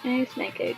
Eggs make eggs.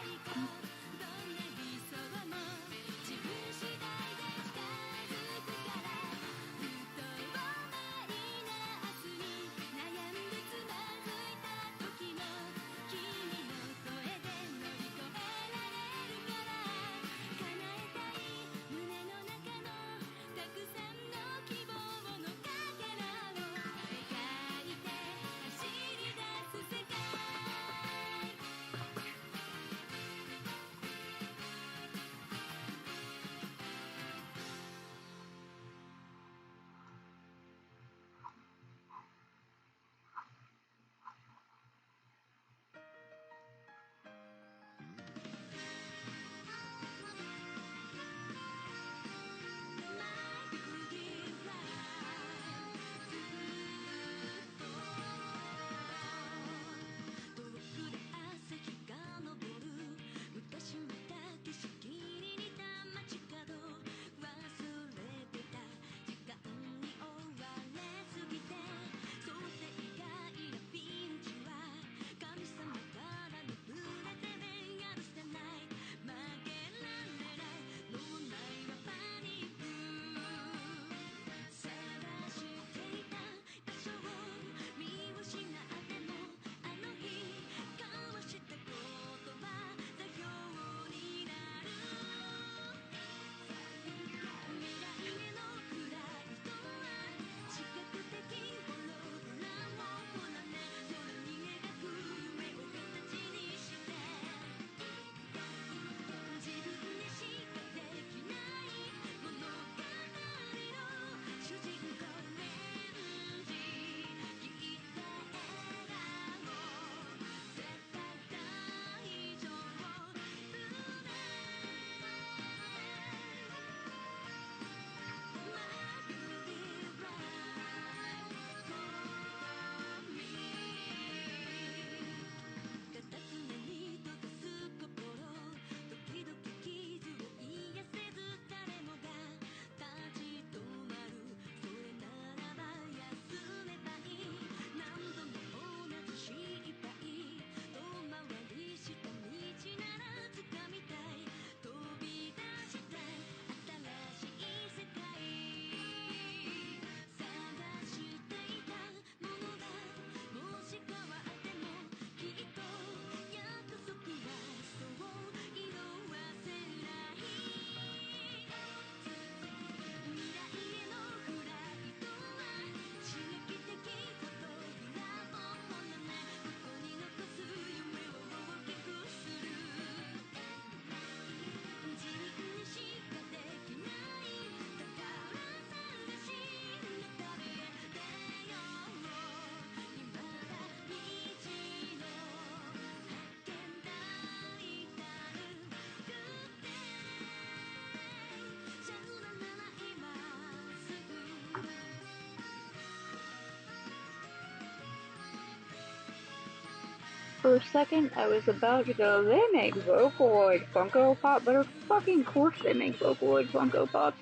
For a second, I was about to go, they make Vocaloid Funko Pop, but of fucking course they make Vocaloid Funko Pops.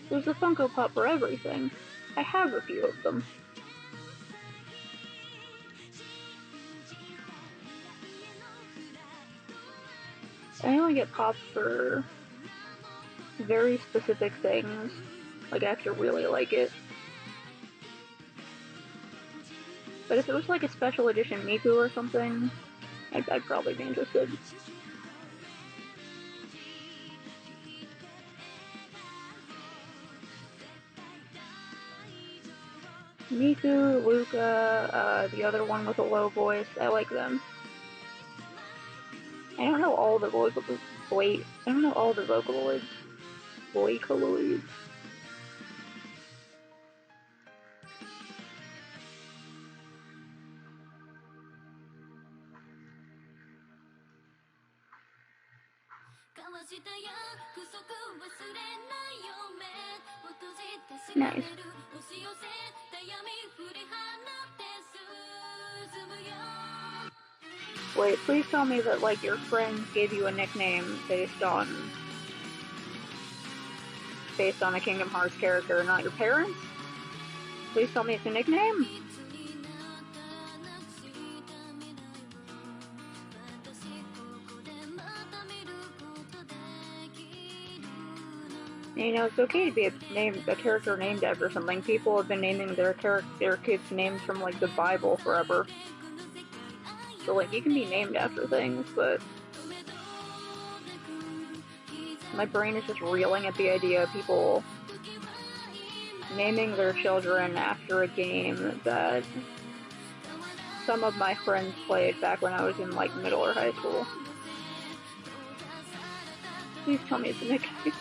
There's a Funko Pop for everything. I have a few of them. I only get pops for very specific things. Like, I have to really like it. But if it was like a special edition Miku or something, I'd probably be interested. Miku, Luca, the other one with a low voice, I like them. I don't know all the Vocaloids. Vocaloids. Nice. Wait, please tell me that, like, your friends gave you a nickname based on a Kingdom Hearts character, not your parents? Please tell me it's a nickname? You know, it's okay to be a character named after something. People have been naming their kids names from, like, the Bible forever. So, like, you can be named after things, but my brain is just reeling at the idea of people naming their children after a game that some of my friends played back when I was in, like, middle or high school. Please tell me it's a nickname.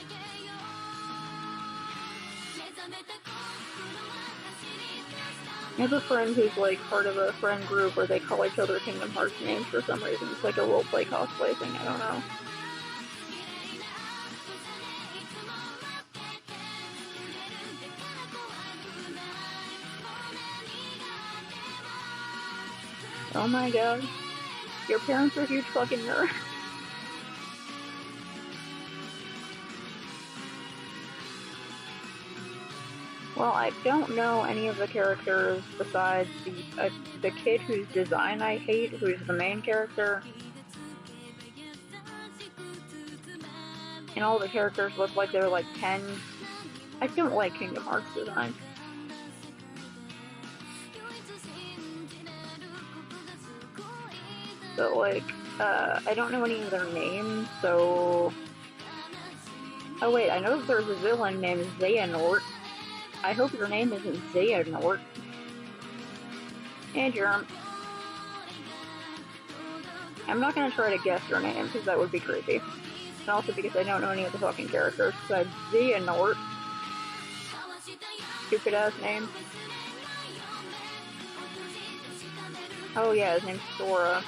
I have a friend who's, like, part of a friend group where they call each other Kingdom Hearts names for some reason. It's like a roleplay cosplay thing, I don't know. Oh my god. Your parents are huge fucking nerds. Well, I don't know any of the characters besides the kid whose design I hate, who's the main character. And all the characters look like they're like 10. I don't like Kingdom Hearts design. But, like, I don't know any of their names, so... Oh wait, I know that there's a villain named Xehanort. I hope your name isn't Xehanort. And Germ. I'm not gonna try to guess your name, because that would be creepy. And also because I don't know any of the fucking characters besides Xehanort. Stupid ass name. Oh yeah, his name's Sora.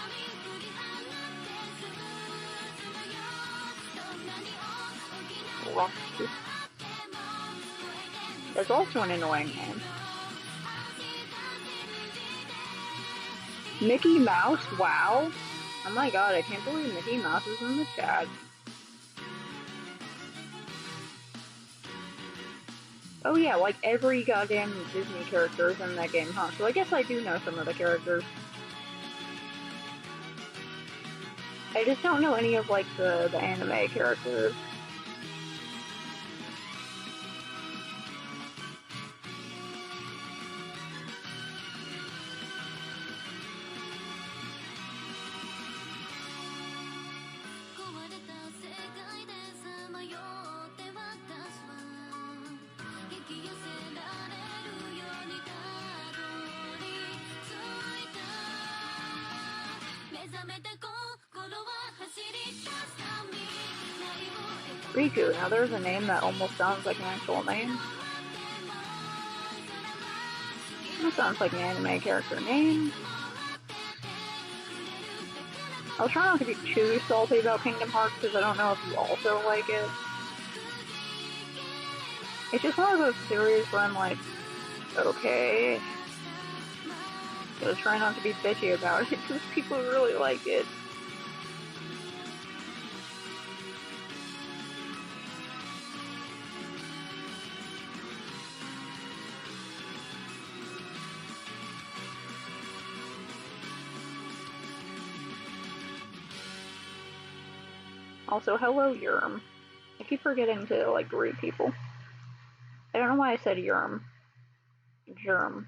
Roxy. That's also an annoying name. Mickey Mouse? Wow. Oh my god, I can't believe Mickey Mouse is in the chat. Oh yeah, like every goddamn Disney character is in that game, huh? So I guess I do know some of the characters. I just don't know any of, like, the anime characters. Riku. Now there's a name that almost sounds like an actual name. That sounds like an anime character name. I'll try not to be too salty about Kingdom Hearts because I don't know if you also like it. It's just one of those series where I'm like, okay. So try not to be bitchy about it, because people really like it. Also, hello, Yerm. I keep forgetting to, like, greet people. I don't know why I said Yerm. Germ.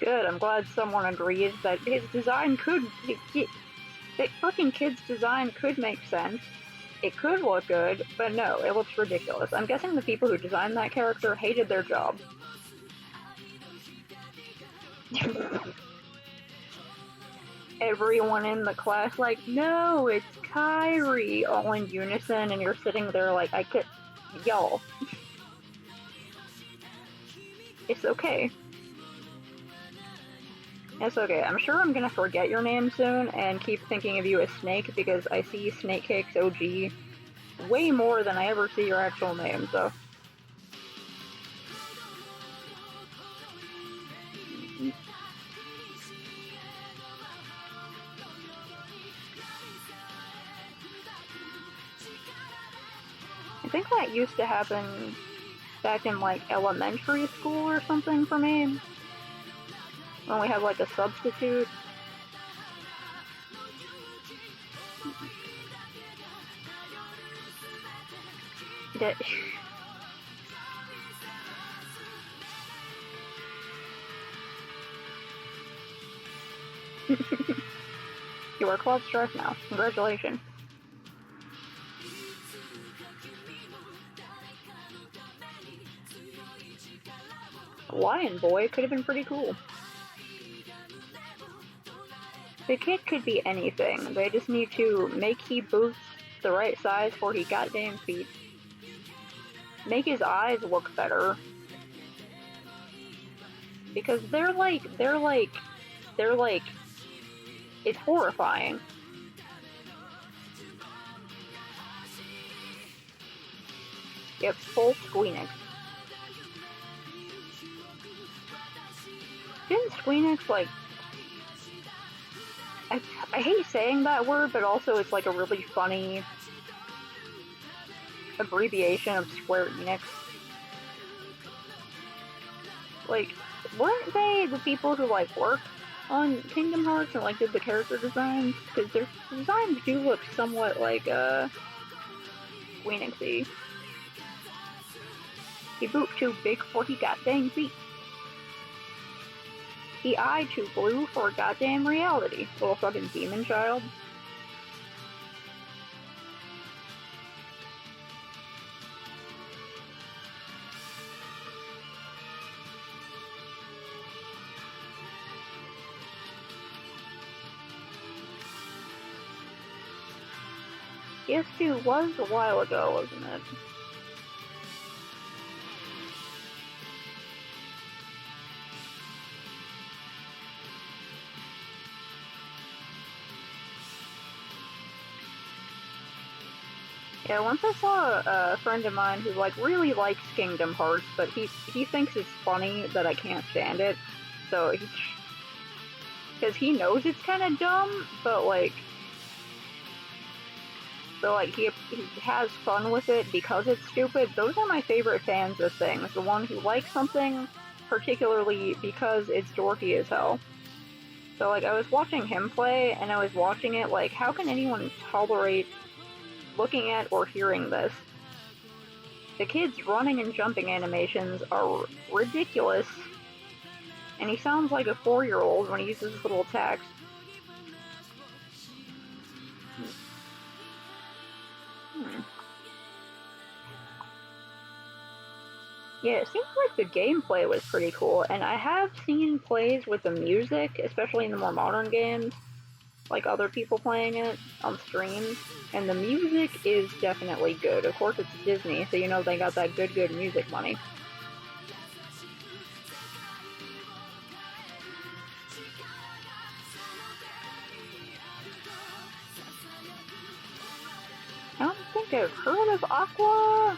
Good, I'm glad someone agrees that his design could The fucking kid's design could make sense. It could look good, but no, it looks ridiculous. I'm guessing the people who designed that character hated their job. Everyone in the class like, no, it's Kairi, all in unison, and you're sitting there like, I could, y'all. It's okay. It's okay. I'm sure I'm gonna forget your name soon and keep thinking of you as Snake because I see Snake Cakes OG way more than I ever see your actual name, so. I think that used to happen back in like elementary school or something for me. When we had like a substitute. That you are Club Strife now. Congratulations. Lion Boy could have been pretty cool. The kid could be anything. They just need to make he boots the right size for he goddamn feet. Make his eyes look better. Because they're like, it's horrifying. Yep, full Squeenix. Didn't Squeenix, like... I hate saying that word, but also it's like a really funny abbreviation of Square Enix. Like, weren't they the people who, like, worked on Kingdom Hearts and, like, did the character designs? Because their designs do look somewhat like, Squeenix-y. He boot too big for he goddamn feet. He eye too blue for goddamn reality. Little fucking demon child. PS2 was a while ago, wasn't it? Yeah, once I saw a friend of mine who, like, really likes Kingdom Hearts, but he thinks it's funny that I can't stand it, so because he knows it's kind of dumb, but, like, so, like, he has fun with it because it's stupid. Those are my favorite fans of things, the one who likes something particularly because it's dorky as hell. So, like, I was watching him play, and I was watching it, like, how can anyone tolerate looking at or hearing this? The kid's running and jumping animations are ridiculous, and he sounds like a 4-year-old when he uses his little attacks. Yeah, it seems like the gameplay was pretty cool, and I have seen plays with the music, especially in the more modern games, like other people playing it on streams, and the music is definitely good. Of course, it's Disney, so you know they got that good music money. I don't think I've heard of Aqua.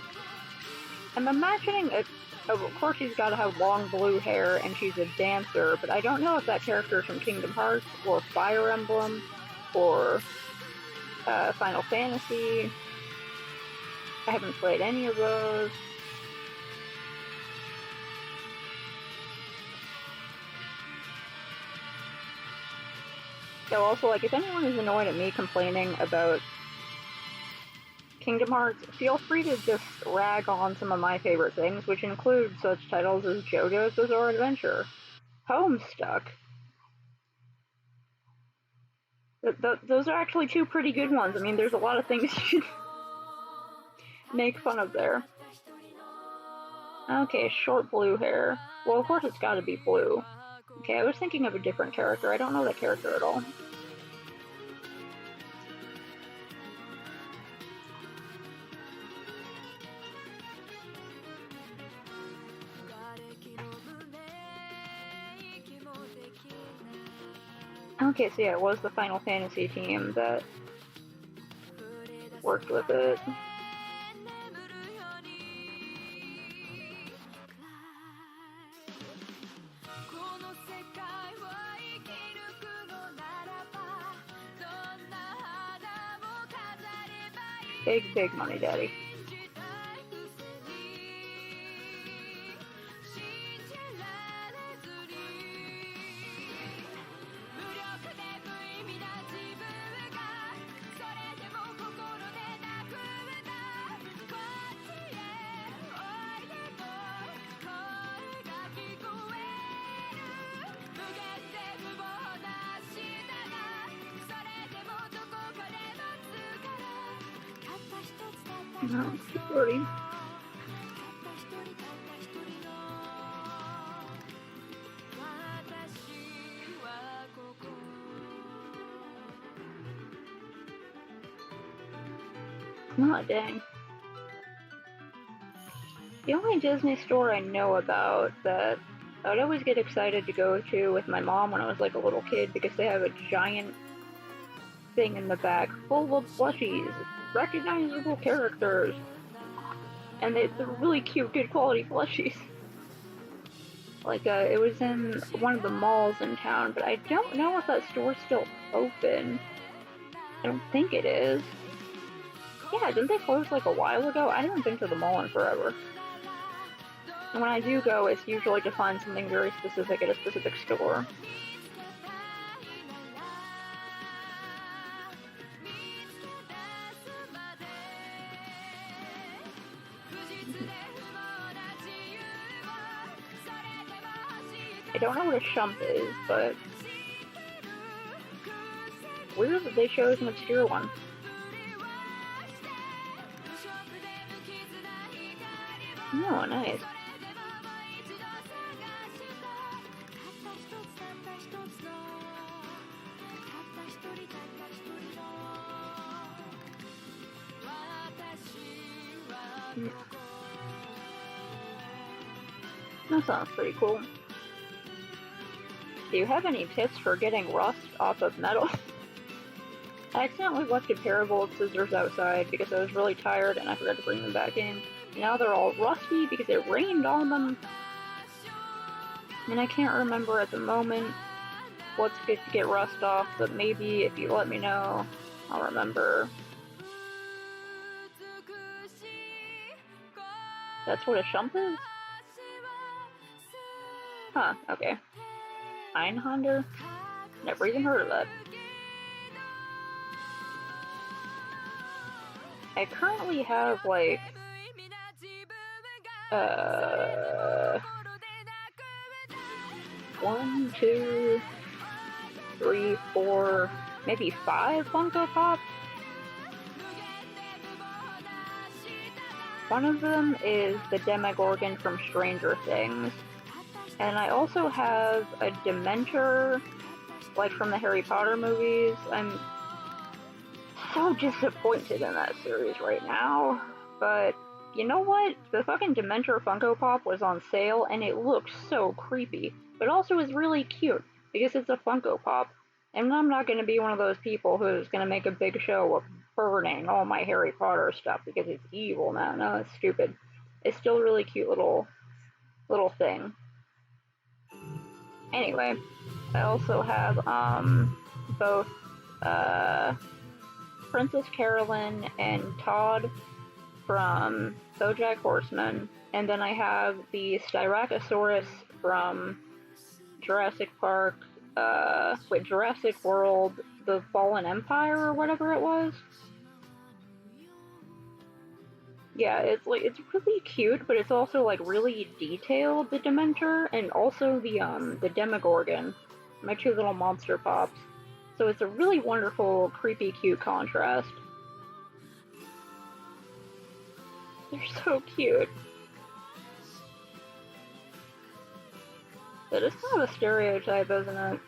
I'm imagining of course she's got to have long blue hair and she's a dancer, but I don't know if that character is from Kingdom Hearts or Fire Emblem or Final Fantasy. I haven't played any of those. So also, like, if anyone is annoyed at me complaining about Kingdom Hearts, feel free to just rag on some of my favorite things, which include such titles as JoJo's Bizarre Adventure, Homestuck, Those are actually two pretty good ones. I mean, there's a lot of things you should make fun of there. Okay, short blue hair. Well, of course it's gotta be blue. Okay, I was thinking of a different character. I don't know that character at all. Okay, so yeah, it was the Final Fantasy team that worked with it. Big money, daddy. No, sorry. Oh, dang. The only Disney store I know about that I would always get excited to go to with my mom when I was like a little kid because they have a giant thing in the back full of plushies, recognizable characters, and they're really cute, good quality plushies. Like, it was in one of the malls in town, but I don't know if that store's still open. I don't think it is. Yeah, didn't they close like a while ago? I haven't been to the mall in forever. And when I do go, it's usually to find something very specific at a specific store. I don't know what a shump is, but weird that they chose an obscure one. Oh, nice. That sounds pretty cool. Do you have any tips for getting rust off of metal? I accidentally left a pair of old scissors outside because I was really tired and I forgot to bring them back in. Now they're all rusty because it rained on them. And I can't remember at the moment what's good to get rust off, but maybe if you let me know, I'll remember. That's what a shump is? Huh, okay. Einhander? Never even heard of that. I currently have, like, 1, 2, 3, 4, maybe 5 Funko Pops. One of them is the Demogorgon from Stranger Things. And I also have a Dementor, like from the Harry Potter movies. I'm so disappointed in that series right now. But you know what? The fucking Dementor Funko Pop was on sale and it looked so creepy. But also is really cute because it's a Funko Pop. And I'm not going to be one of those people who's going to make a big show of burning all my Harry Potter stuff because it's evil now. No, it's stupid. It's still a really cute little thing. Anyway, I also have both Princess Carolyn and Todd from BoJack Horseman, and then I have the Styracosaurus from Jurassic Park, Jurassic World, The Fallen Empire, or whatever it was. Yeah, it's really cute, but it's also like really detailed, the Dementor, and also the Demogorgon, my two little monster pops. So it's a really wonderful, creepy, cute contrast. They're so cute. It is kind of a stereotype, isn't it?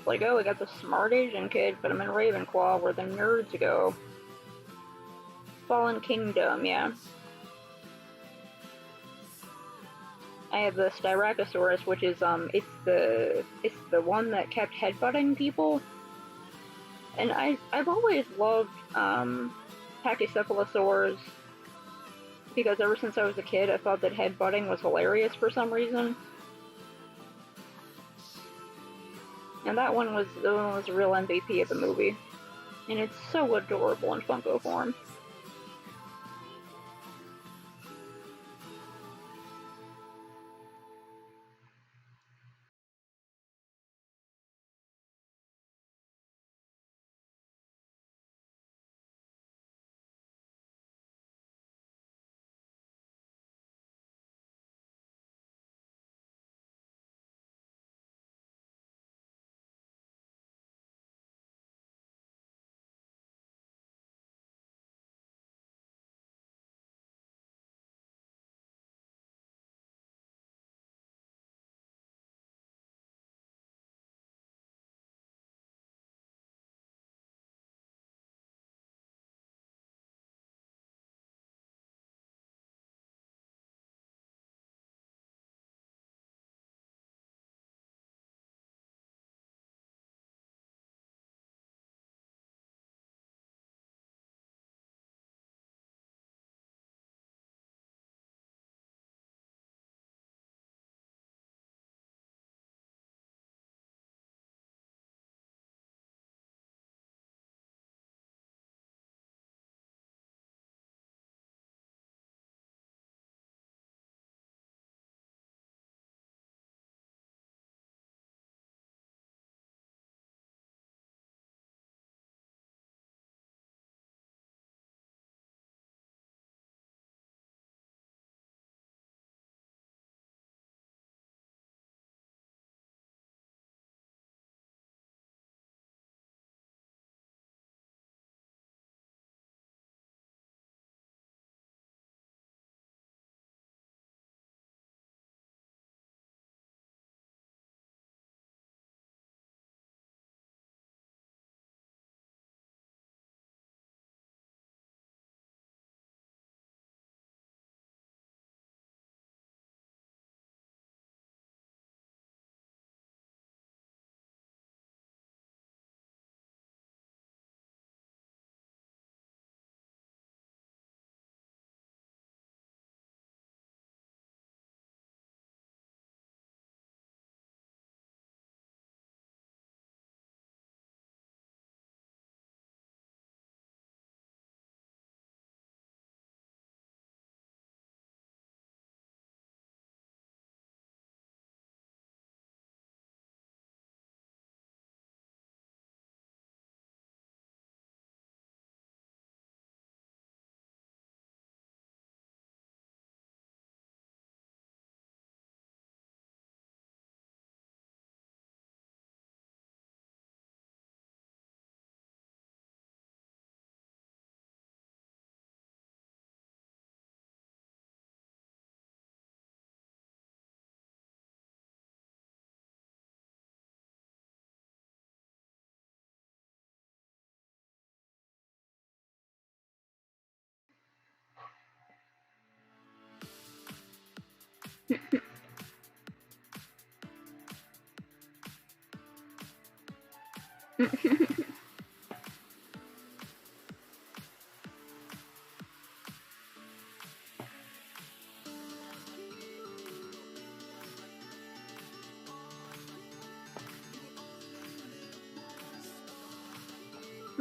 Like, oh, we got the smart Asian kid, put him in Ravenclaw, where the nerds go. Fallen Kingdom, yeah. I have the Styracosaurus, which is it's the one that kept headbutting people. And I've always loved Pachycephalosaurs because ever since I was a kid, I thought that headbutting was hilarious for some reason. And that one was a real MVP of the movie, and it's so adorable in Funko form.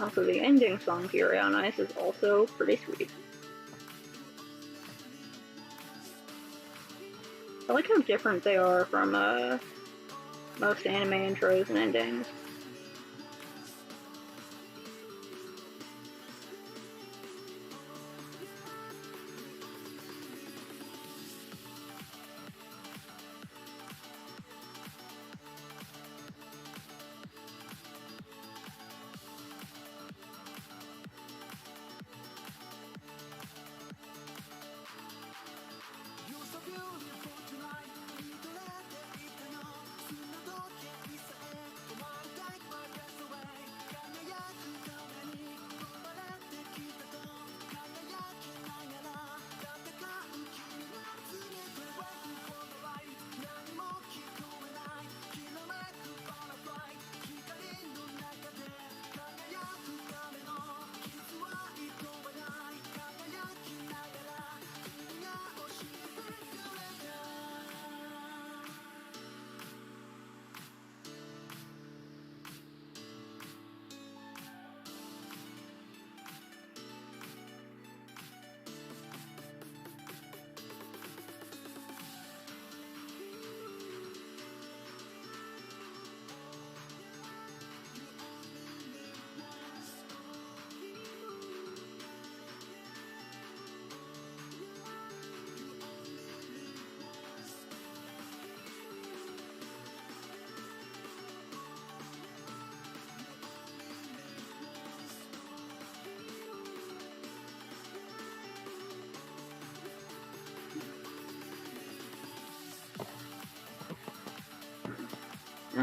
Also, the ending song, Fury on Ice, is also pretty sweet. I like how different they are from most anime intros and endings.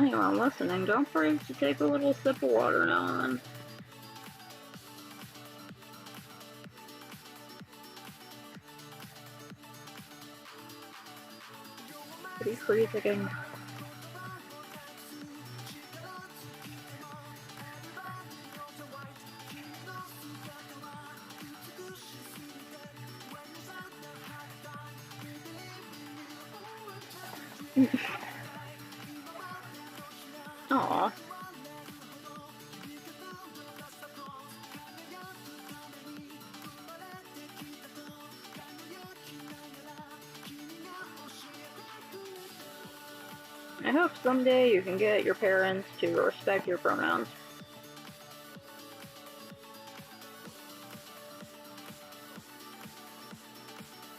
anyone listening, don't forget to take a little sip of water now and then. Pretty freezing. Aww. I hope someday you can get your parents to respect your pronouns.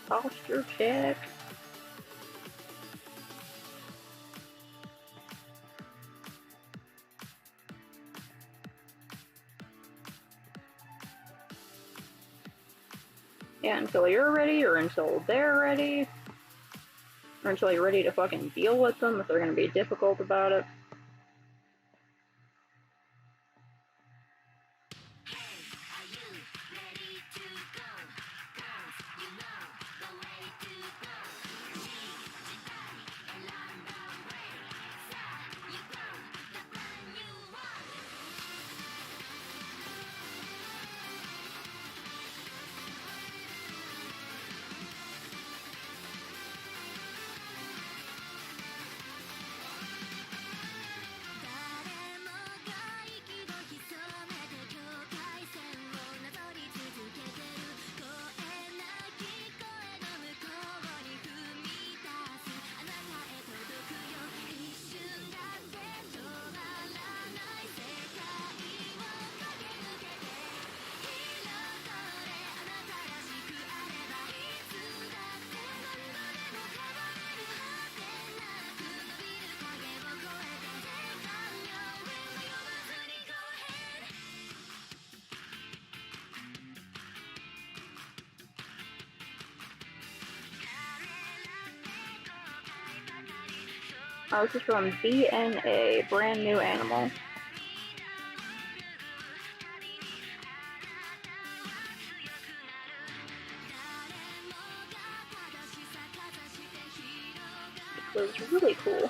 Posture check. Yeah, until you're ready, or until they're ready, or until you're ready to fucking deal with them if they're gonna be difficult about it. Oh, this is from BNA, Brand New Animal. It was really cool.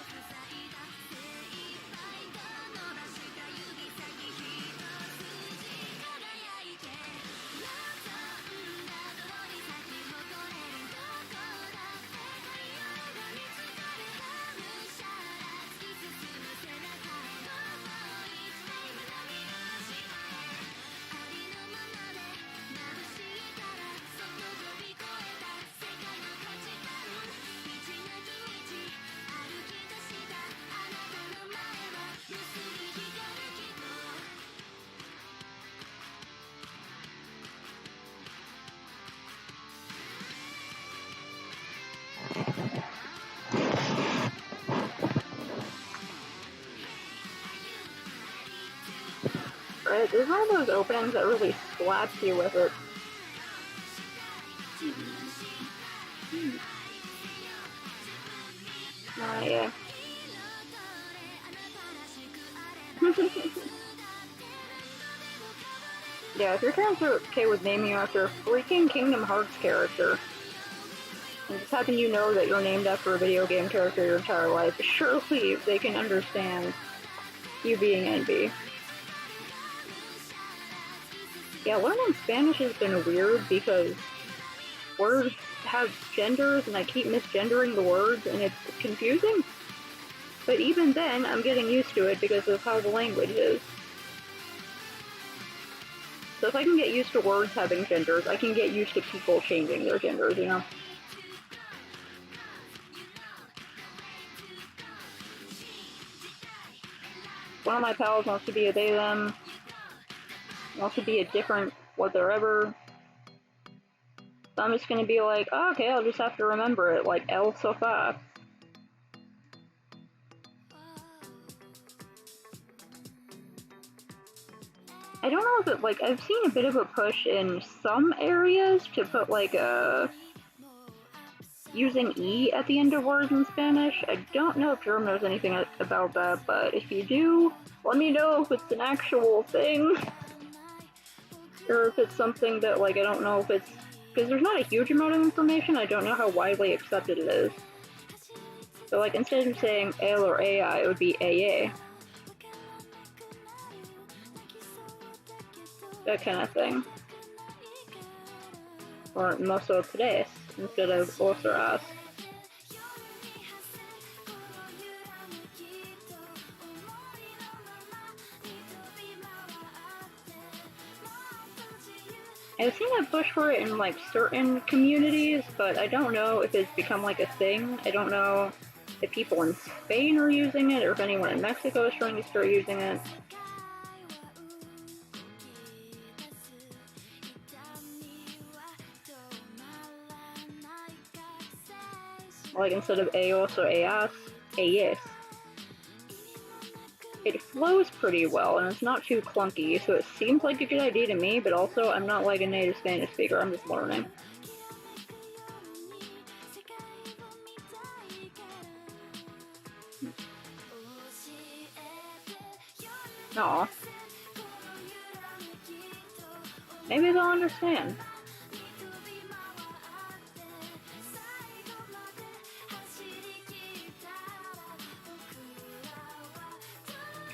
Right, there's one of those openings that really slaps you with it. Yeah. Yeah, if your parents are okay with naming you after a freaking Kingdom Hearts character, and just having you know that you're named after a video game character your entire life, surely they can understand you being NB. Yeah, learning Spanish has been weird because words have genders and I keep misgendering the words and it's confusing. But even then, I'm getting used to it because of how the language is. So if I can get used to words having genders, I can get used to people changing their genders, you know? One of my pals wants to be a they, them, wants to be a different whatever. So I'm just gonna be like, oh, okay, I'll just have to remember it, like El Sofá. I don't know if it, like, I've seen a bit of a push in some areas to put, like, using E at the end of words in Spanish. I don't know if Jerome knows anything about that, but if you do, let me know if it's an actual thing. Or if it's something that, like, I don't know if it's... Because there's not a huge amount of information, I don't know how widely accepted it is. So, like, instead of saying L or AI, it would be AA. That kind of thing. Or nosotros, instead of otras. I've seen a push for it in, like, certain communities, but I don't know if it's become, like, a thing. I don't know if people in Spain are using it, or if anyone in Mexico is trying to start using it. Like, instead of eos or eas, eyes. It flows pretty well, and it's not too clunky, so it seems like a good idea to me, but also I'm not like a native Spanish speaker, I'm just learning. Aw. Maybe they'll understand.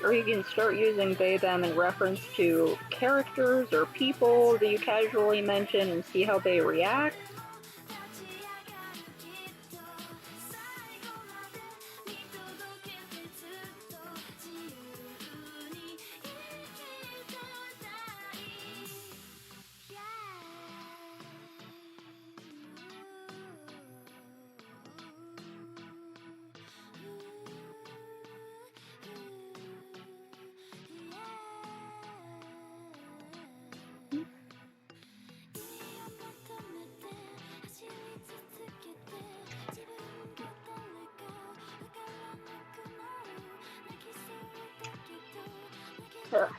Or you can start using they, them in reference to characters or people that you casually mention and see how they react. Ugh.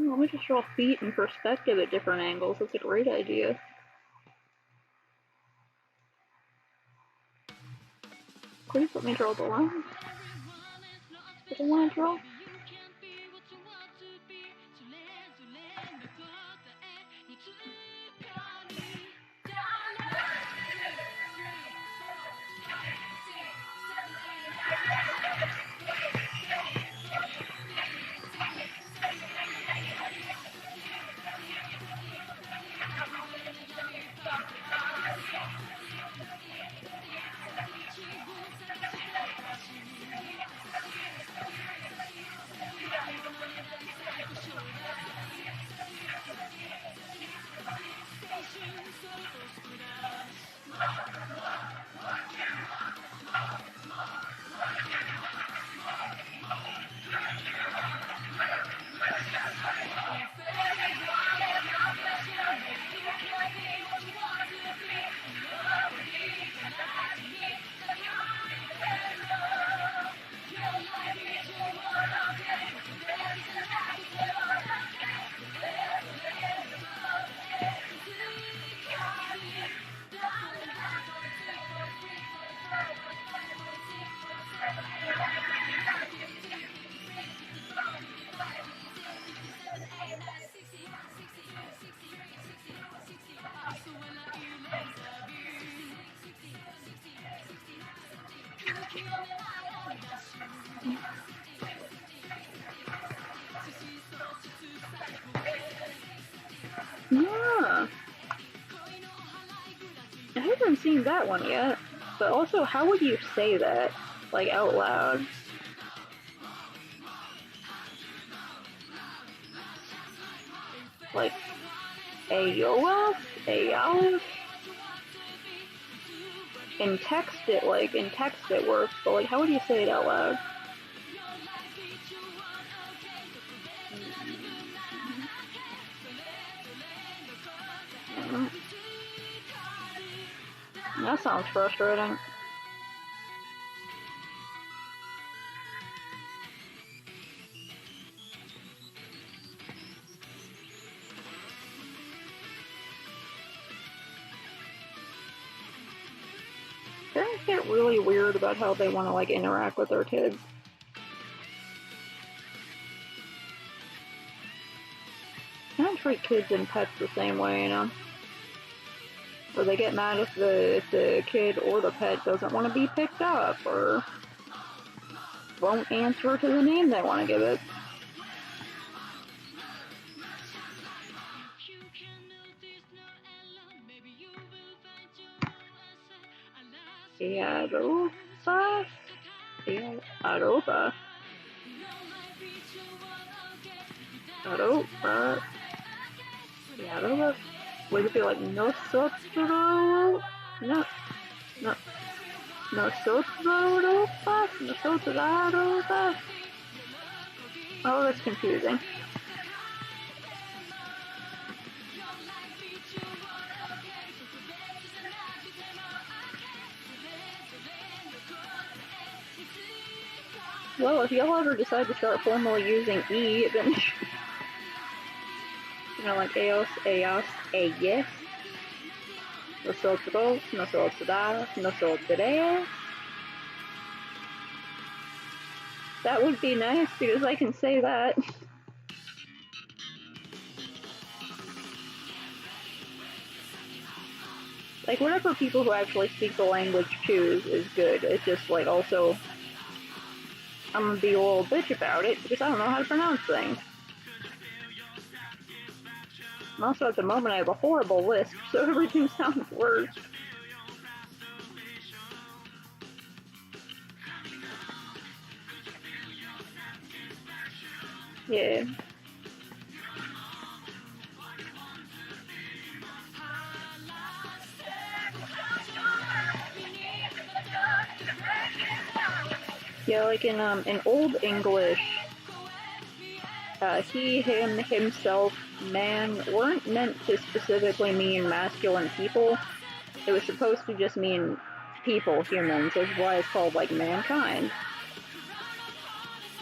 Let me just draw feet in perspective at different angles. That's a great idea. Please let me draw the line. What do I want to draw? Yeah. I haven't seen that one yet. But also, how would you say that? Like, out loud? Like, Ayoa? Ayoa? In text it works, but like, how would you say it out loud? That sounds frustrating. Parents get really weird about how they want to like interact with their kids. I don't treat kids and pets the same way, you know? Or they get mad if the kid or the pet doesn't want to be picked up, or won't answer to the name they want to give it. Aropa? Aropa? Aropa? Aropa? Would it be like nosotros? No. No. Nosotros? Nosotros? Oh, that's confusing. Well, if y'all ever decide to start formally using E, then you know, like ellos, ellas, ellas, nosotros, nosotras, nosotres. That would be nice because I can say that. Like, whatever people who actually speak the language choose is good. It's just, like, also, I'm gonna be a little bitch about it because I don't know how to pronounce things. And also, at the moment, I have a horrible lisp, so everything sounds worse. Yeah. Yeah, like in Old English, he, him, himself, man weren't meant to specifically mean masculine people. It was supposed to just mean people, humans. That's why it's called, like, mankind.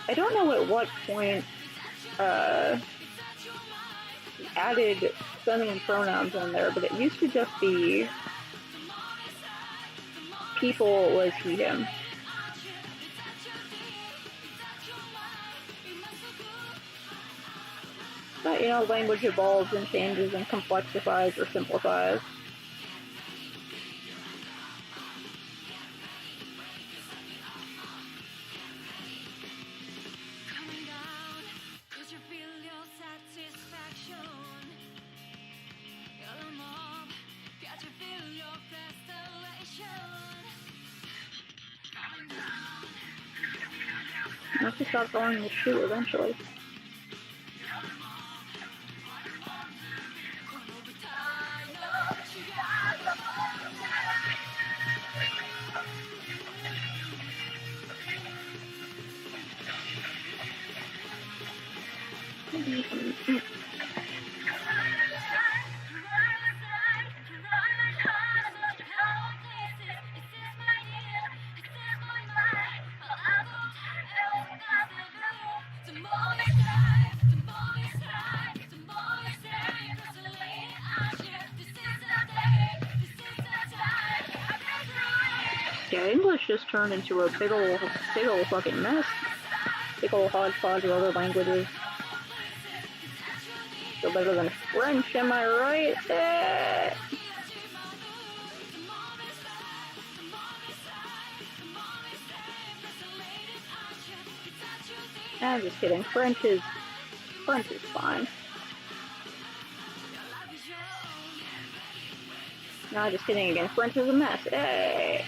I don't know at what point, added feminine pronouns in there, but it used to just be people was he, him. But, you know, language evolves and changes and complexifies or simplifies. I have to stop throwing the shoe eventually. Yeah, English just turned into a big ol' fucking mess. Big ol' hodgepodge of other languages. Still better than French, am I right? I'm just kidding. French is fine. No, just kidding again. French is a mess. Hey!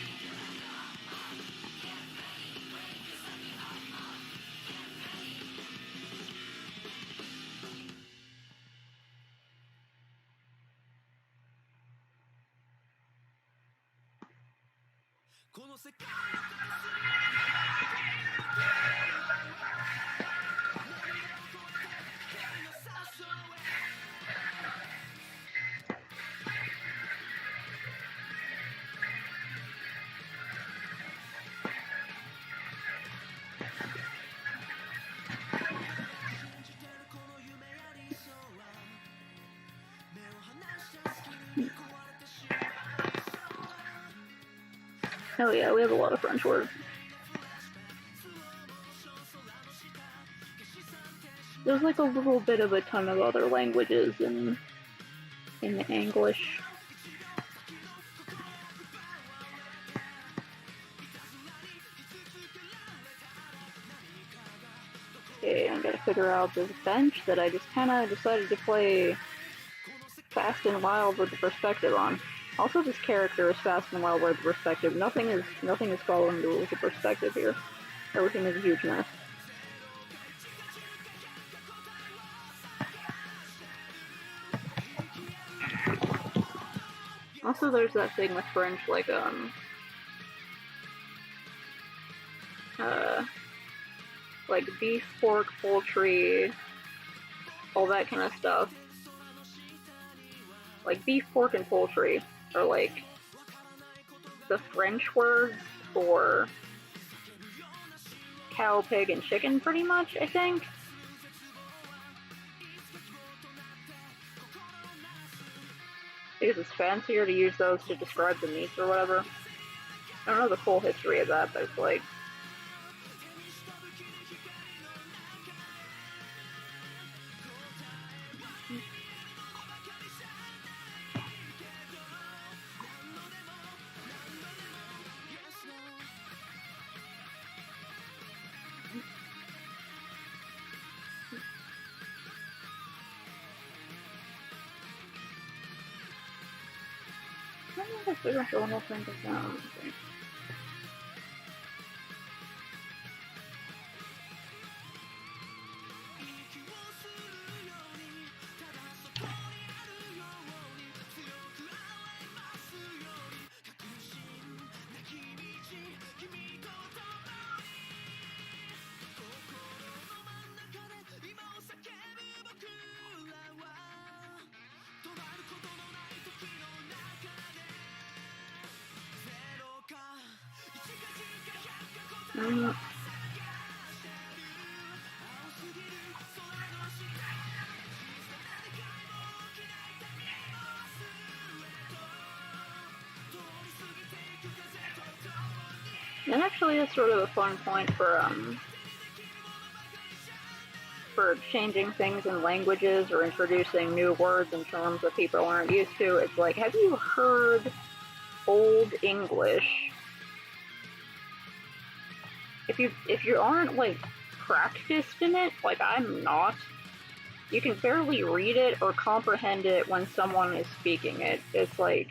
Oh yeah, we have a lot of French words. There's like a little bit of a ton of other languages in English. Okay, I gotta figure out this bench that I just kinda decided to play Fast and Wild with the perspective on. Also, this character is Fast and Wild with the perspective. Nothing is following the rules of perspective here. Everything is a huge mess. Also, there's that thing with French, like beef, pork, poultry, all that kind of stuff. Like beef, pork, and poultry are like the French words for cow, pig, and chicken, pretty much, I think. Because it's fancier to use those to describe the meats or whatever. I don't know the full history of that, but it's like... I don't know if they're going to show thing down. And actually, that's sort of a fun point for changing things in languages or introducing new words and terms that people aren't used to. It's like, have you heard Old English? If you aren't like practiced in it, like I'm not, you can barely read it or comprehend it when someone is speaking it. It's like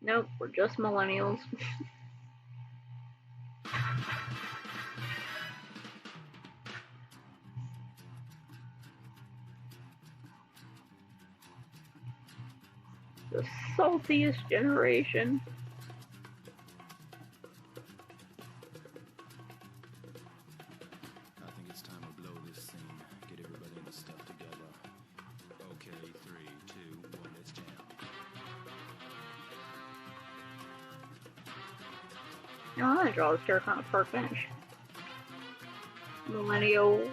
Nope, we're just millennials. The saltiest generation. I think it's time to blow this scene. Get everybody in the stuff together. Okay, 3, 2, 1, let's jam. No, I'm gonna draw this character on a park bench. Millennial.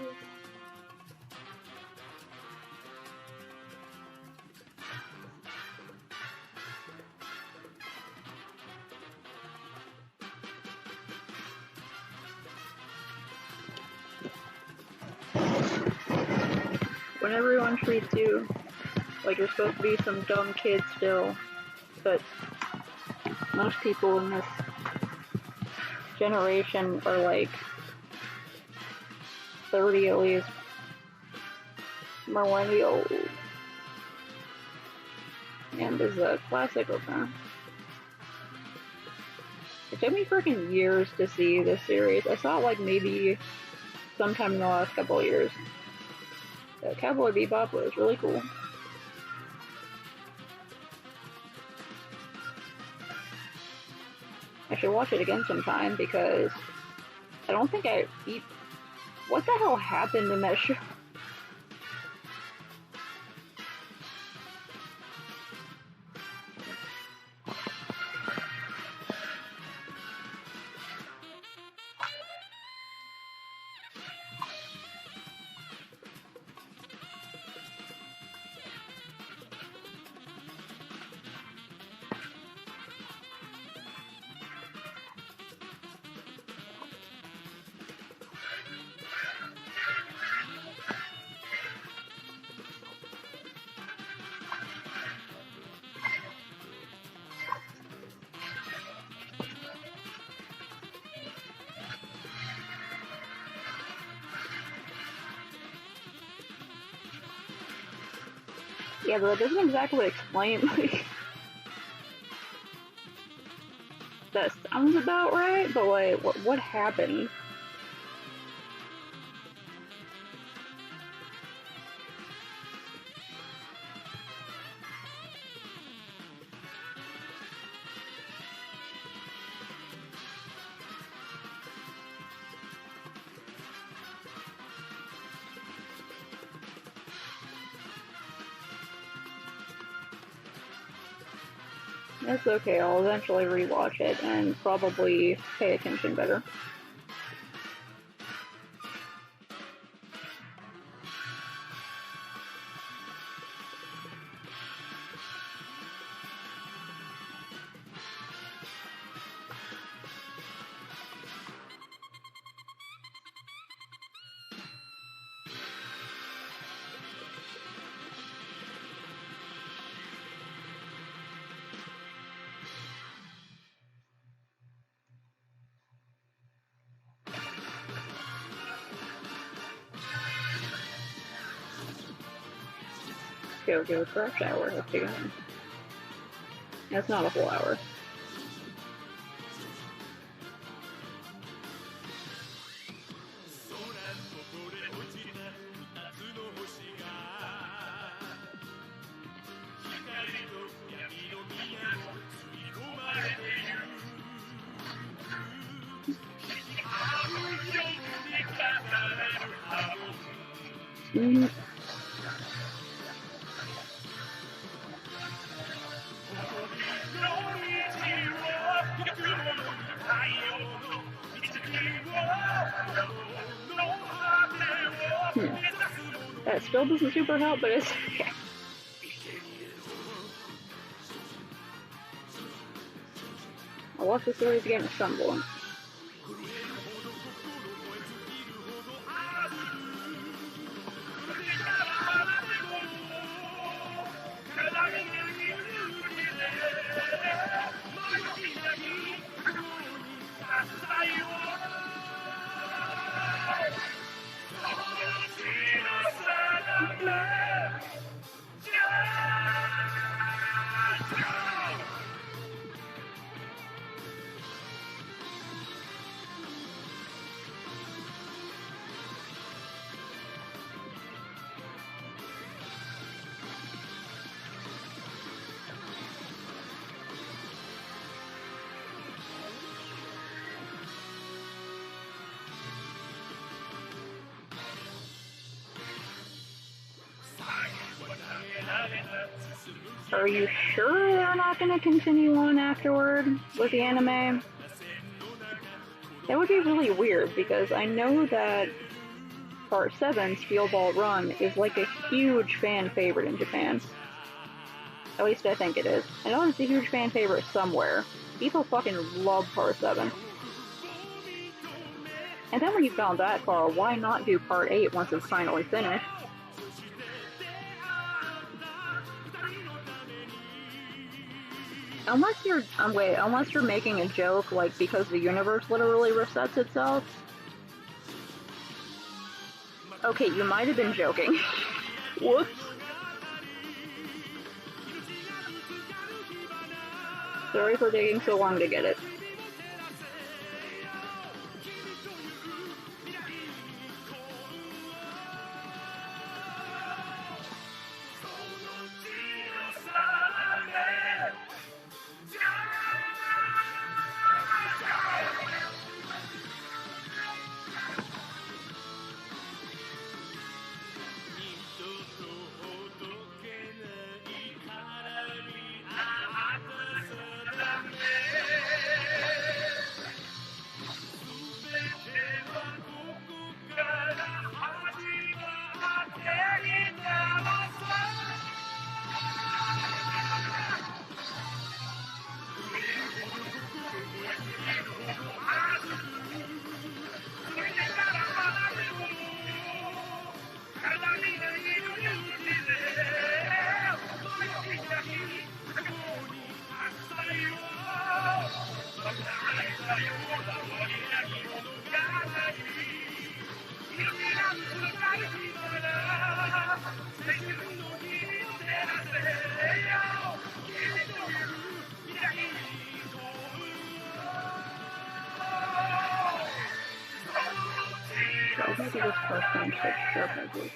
When everyone treats you like you're supposed to be some dumb kid still, but most people in this generation are like 30 at least. Millennial. And this is a classic opener. It took me freaking years to see this series. I saw it like maybe sometime in the last couple of years. Cowboy Bebop was really cool. I should watch it again sometime because I don't think I eat. What the hell happened in that show? Yeah, but that doesn't exactly explain, like, that sounds about right, but like, what happened? That's okay, I'll eventually rewatch it and probably pay attention better. Go give a crash hour, let's be honest. That's not a whole hour. That still doesn't super help, but it's okay. I'll watch the series again at some point. Are you sure they're not going to continue on afterward with the anime? That would be really weird, because I know that Part 7, Steel Ball Run, is like a huge fan favorite in Japan. At least I think it is. I know it's a huge fan favorite somewhere. People fucking love Part 7. And then when you've gone that far, why not do Part 8 once it's finally finished? Unless you're making a joke, like, because the universe literally resets itself. Okay, you might have been joking. Whoops. Sorry for taking so long to get it. Maybe this person should share my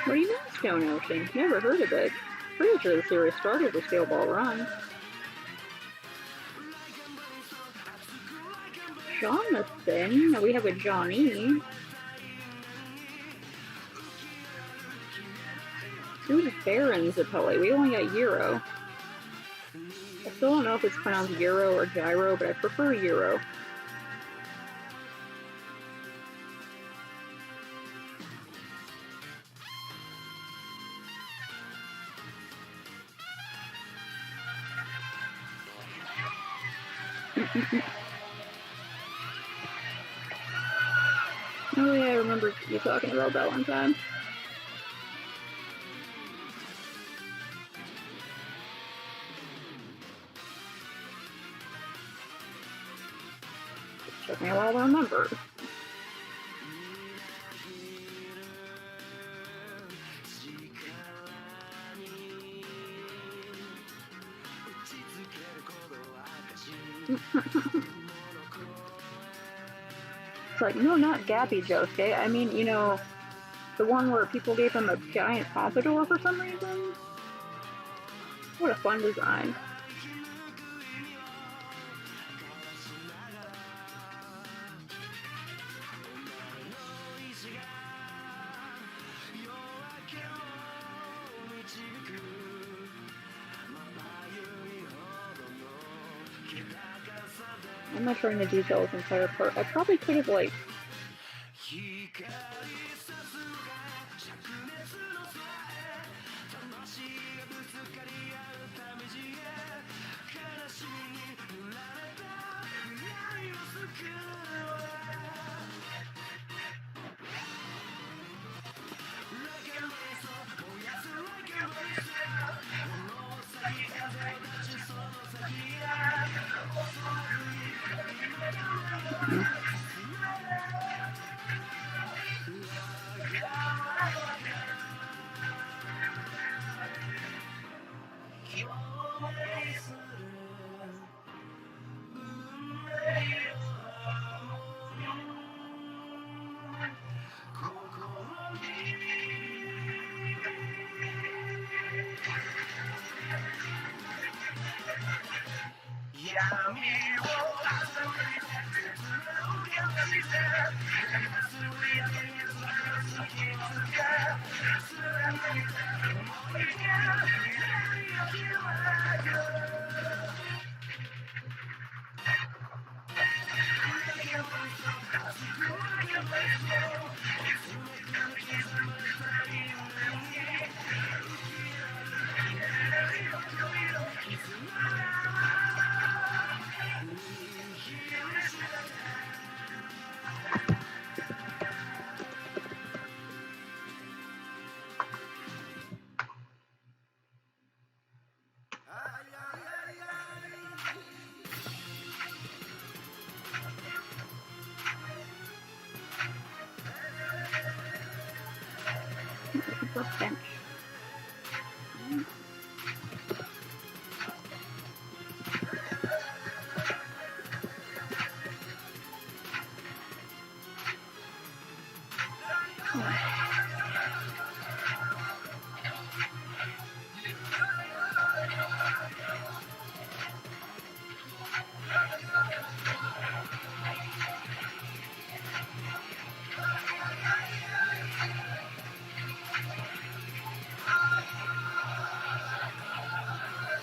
What do you mean Stone Ocean? Never heard of it. Pretty sure the series started with Steel Ball Run. Jonathan? We have a Johnny. Who's Baron Zappelli? We only got Euro. I still don't know if it's pronounced Euro or Gyro, but I prefer Euro. Oh yeah, I remember you talking about that one time. It took me a while to remember. It's like, no, not Gabby Josuke. I mean, you know, the one where people gave him a giant pompadour for some reason? What a fun design. I'm not trying to detail this entire part. I probably could have, like... bench.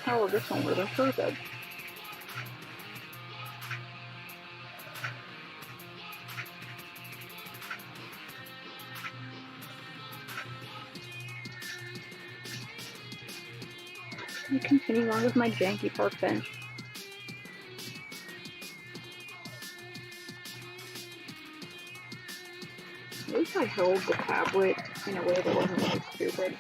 Oh, this one would have been so good. I'm continuing on with my janky park bench. At least I held the tablet in a way that wasn't like stupid.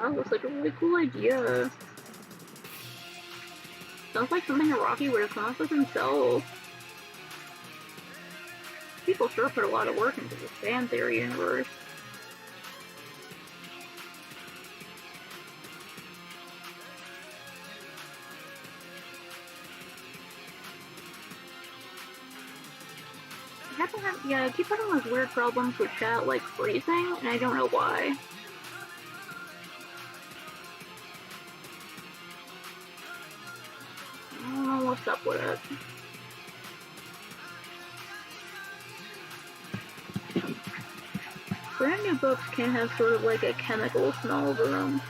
That looks like a really cool idea. Sounds like something Araki would have come up with himself. People sure put a lot of work into this fan theory universe. I keep having those weird problems with chat, like freezing, and I don't know why. I don't know what's up with it. Brand new books can have sort of like a chemical smell to them.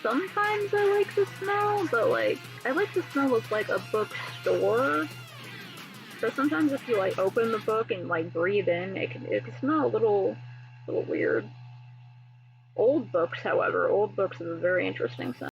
Sometimes I like the smell, but like, I like the smell of like a bookstore. But sometimes if you like open the book and like breathe in, it can smell a little weird. Old books, however, old books have a very interesting scent.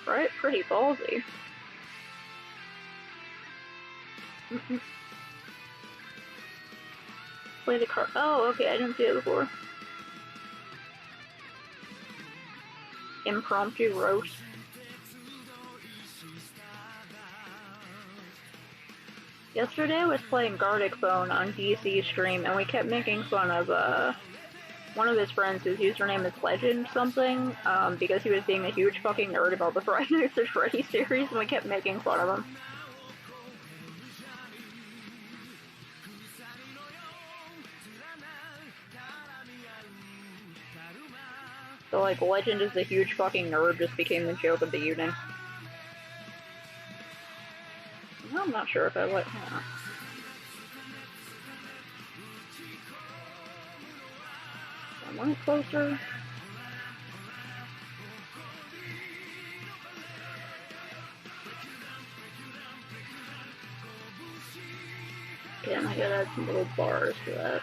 Right? Pretty ballsy. Play the card. Oh, okay, I didn't see it before. Impromptu roast. Yesterday I was playing Gartic Phone on DC stream, and we kept making fun of one of his friends whose username is Legend something, because he was being a huge fucking nerd about the Five Nights at Freddy's series, and we kept making fun of him. So, like, Legend is a huge fucking nerd just became the joke of the evening. I'm not sure if I like that. I want it closer. Okay, and I gotta add some little bars to that.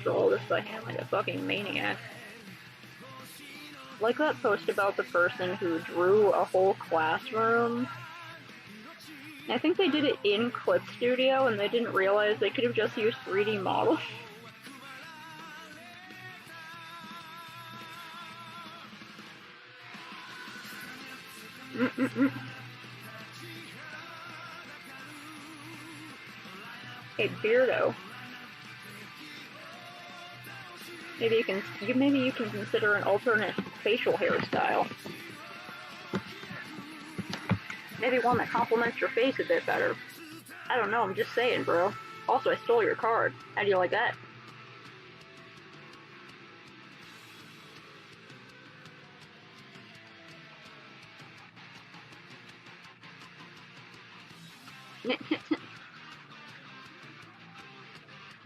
All this by hand like a fucking maniac. Like that post about the person who drew a whole classroom. I think they did it in Clip Studio and they didn't realize they could have just used 3D models. Hey, Beardo. Maybe you can consider an alternate facial hairstyle. Maybe one that complements your face a bit better. I don't know, I'm just saying, bro. Also, I stole your card. How do you like that?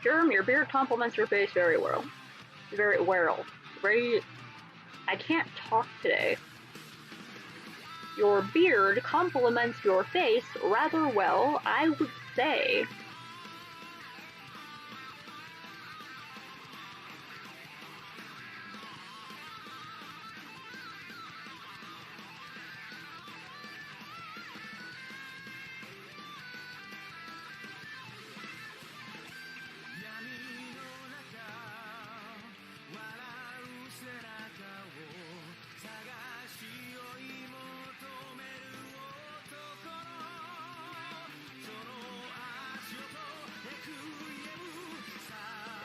Germ, your beard complements your face very well. Very well. I can't talk today. Your beard complements your face rather well, I would say.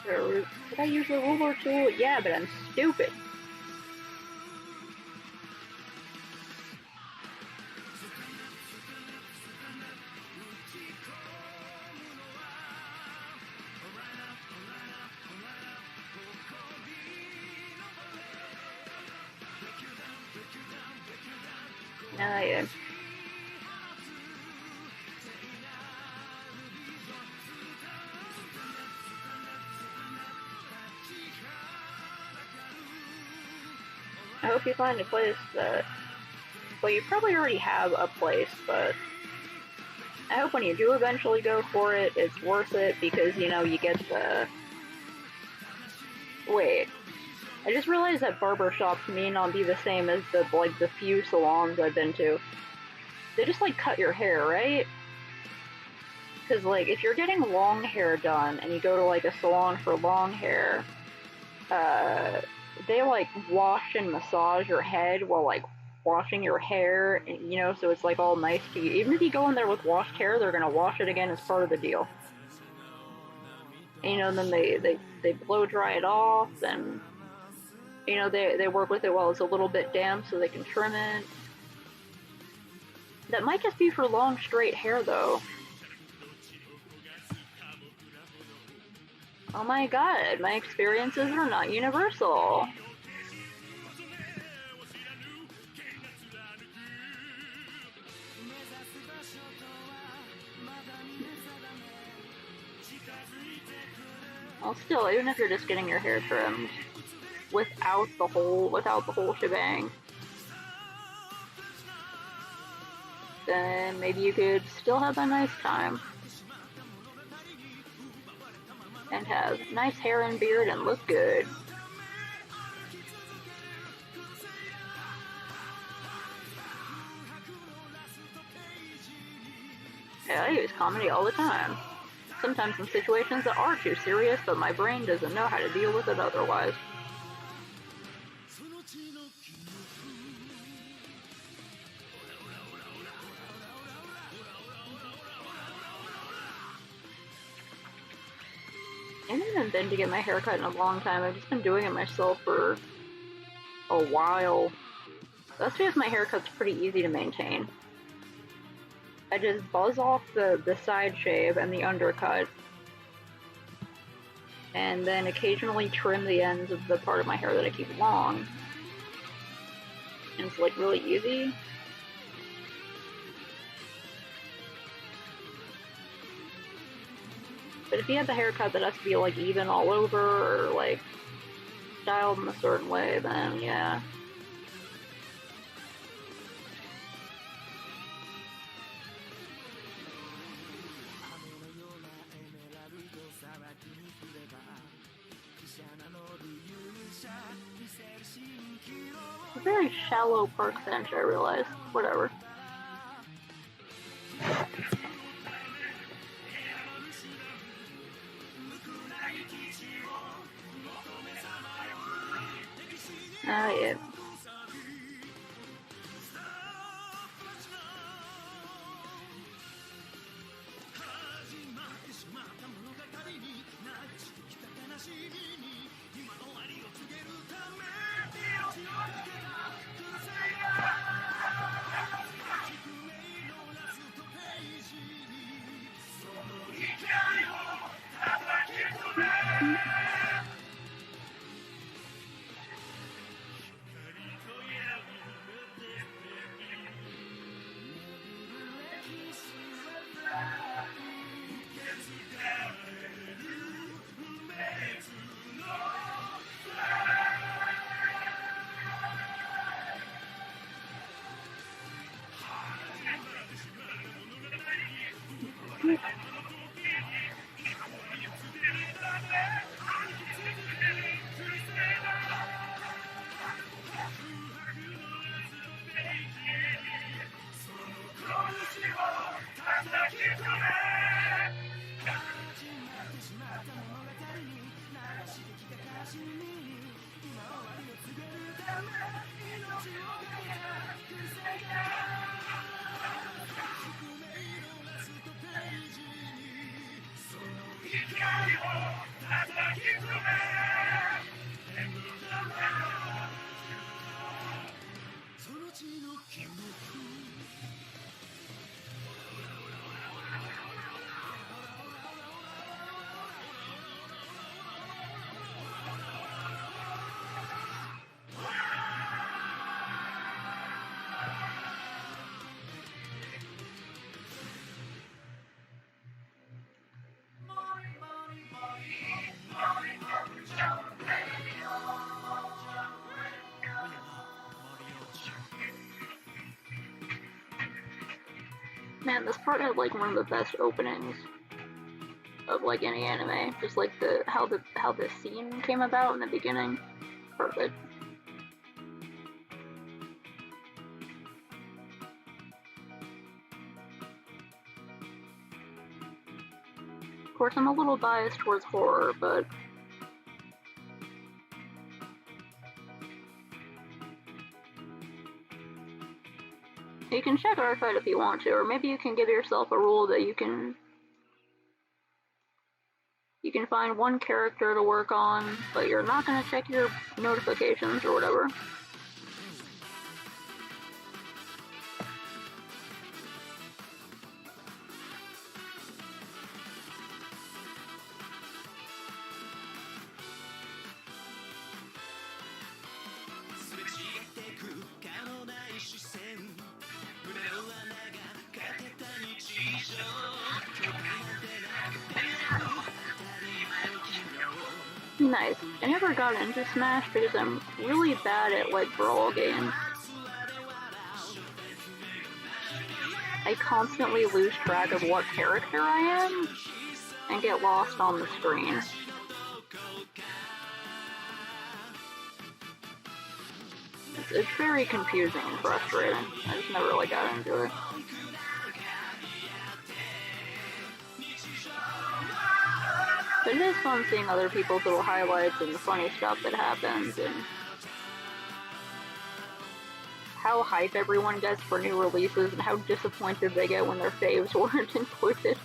Did I use the ruler tool? Yeah, but I'm stupid. Yeah. I hope you find a place that, well, you probably already have a place, but I hope when you do eventually go for it, it's worth it because, you know, you get the... Wait. I just realized that barbershops may not be the same as the few salons I've been to. They just, like, cut your hair, right? Because, like, if you're getting long hair done and you go to, like, a salon for long hair, they, like, wash and massage your head while, like, washing your hair, you know, so it's, like, all nice to you. Even if you go in there with washed hair, they're gonna wash it again as part of the deal. And, you know, then they blow dry it off, and, you know, they work with it while it's a little bit damp so they can trim it. That might just be for long, straight hair, though. Oh my god, my experiences are not universal. Well, still, even if you're just getting your hair trimmed without the whole shebang, then maybe you could still have a nice time. And have nice hair and beard and look good. Yeah, I use comedy all the time. Sometimes in situations that are too serious, but my brain doesn't know how to deal with it otherwise. I haven't been to get my hair cut in a long time. I've just been doing it myself for a while. That's because my haircut's pretty easy to maintain. I just buzz off the side shave and the undercut, and then occasionally trim the ends of the part of my hair that I keep long. And it's like really easy. But if you have the haircut that has to be like even all over or like styled in a certain way, then yeah. It's a very shallow park bench, I realize. Whatever. Yeah. Man, this part had like one of the best openings of like any anime. Just like the how the scene came about in the beginning. Perfect. Of course, I'm a little biased towards horror, but you can check Arcade if you want to, or maybe you can give yourself a rule that you can find one character to work on, but you're not going to check your notifications or whatever. Nice. I never got into Smash because I'm really bad at like brawl games. I constantly lose track of what character I am and get lost on the screen. It's very confusing and frustrating. I just never really got into it. But it is fun seeing other people's little highlights and the funny stuff that happens and how hype everyone gets for new releases and how disappointed they get when their faves weren't included.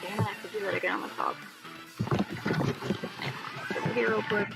Damn, I have to do that again on the top. Over here real quick.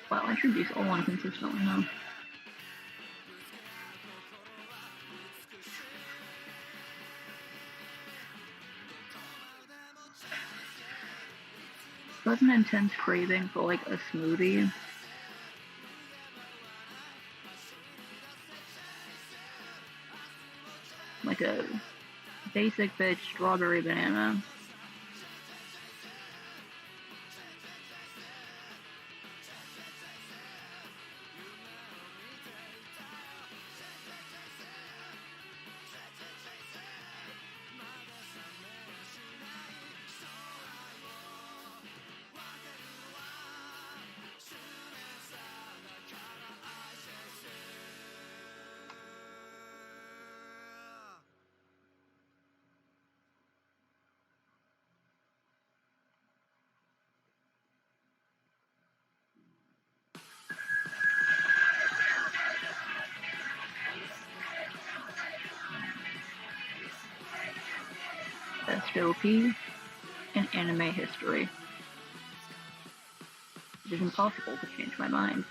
Wow, I should these all on consistently, huh? But an intense craving for like a smoothie. Like a basic bitch strawberry banana. Best OP in anime history. It is impossible to change my mind.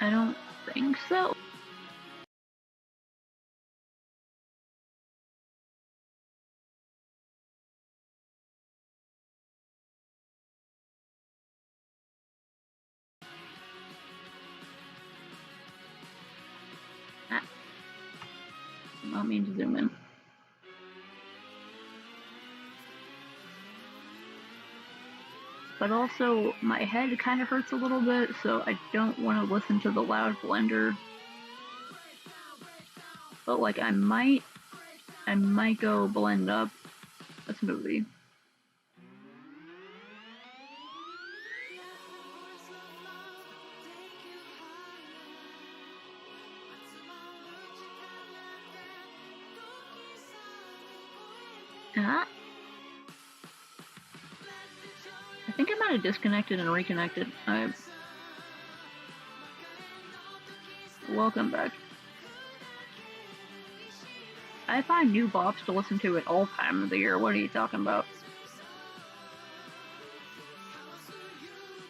I don't think so. Ah, I don't mean to zoom in. But also, my head kind of hurts a little bit, so I don't want to listen to the loud blender. But like, I might go blend up a smoothie. I think I might have disconnected and reconnected. Welcome back. I find new bops to listen to at all time of the year. What are you talking about?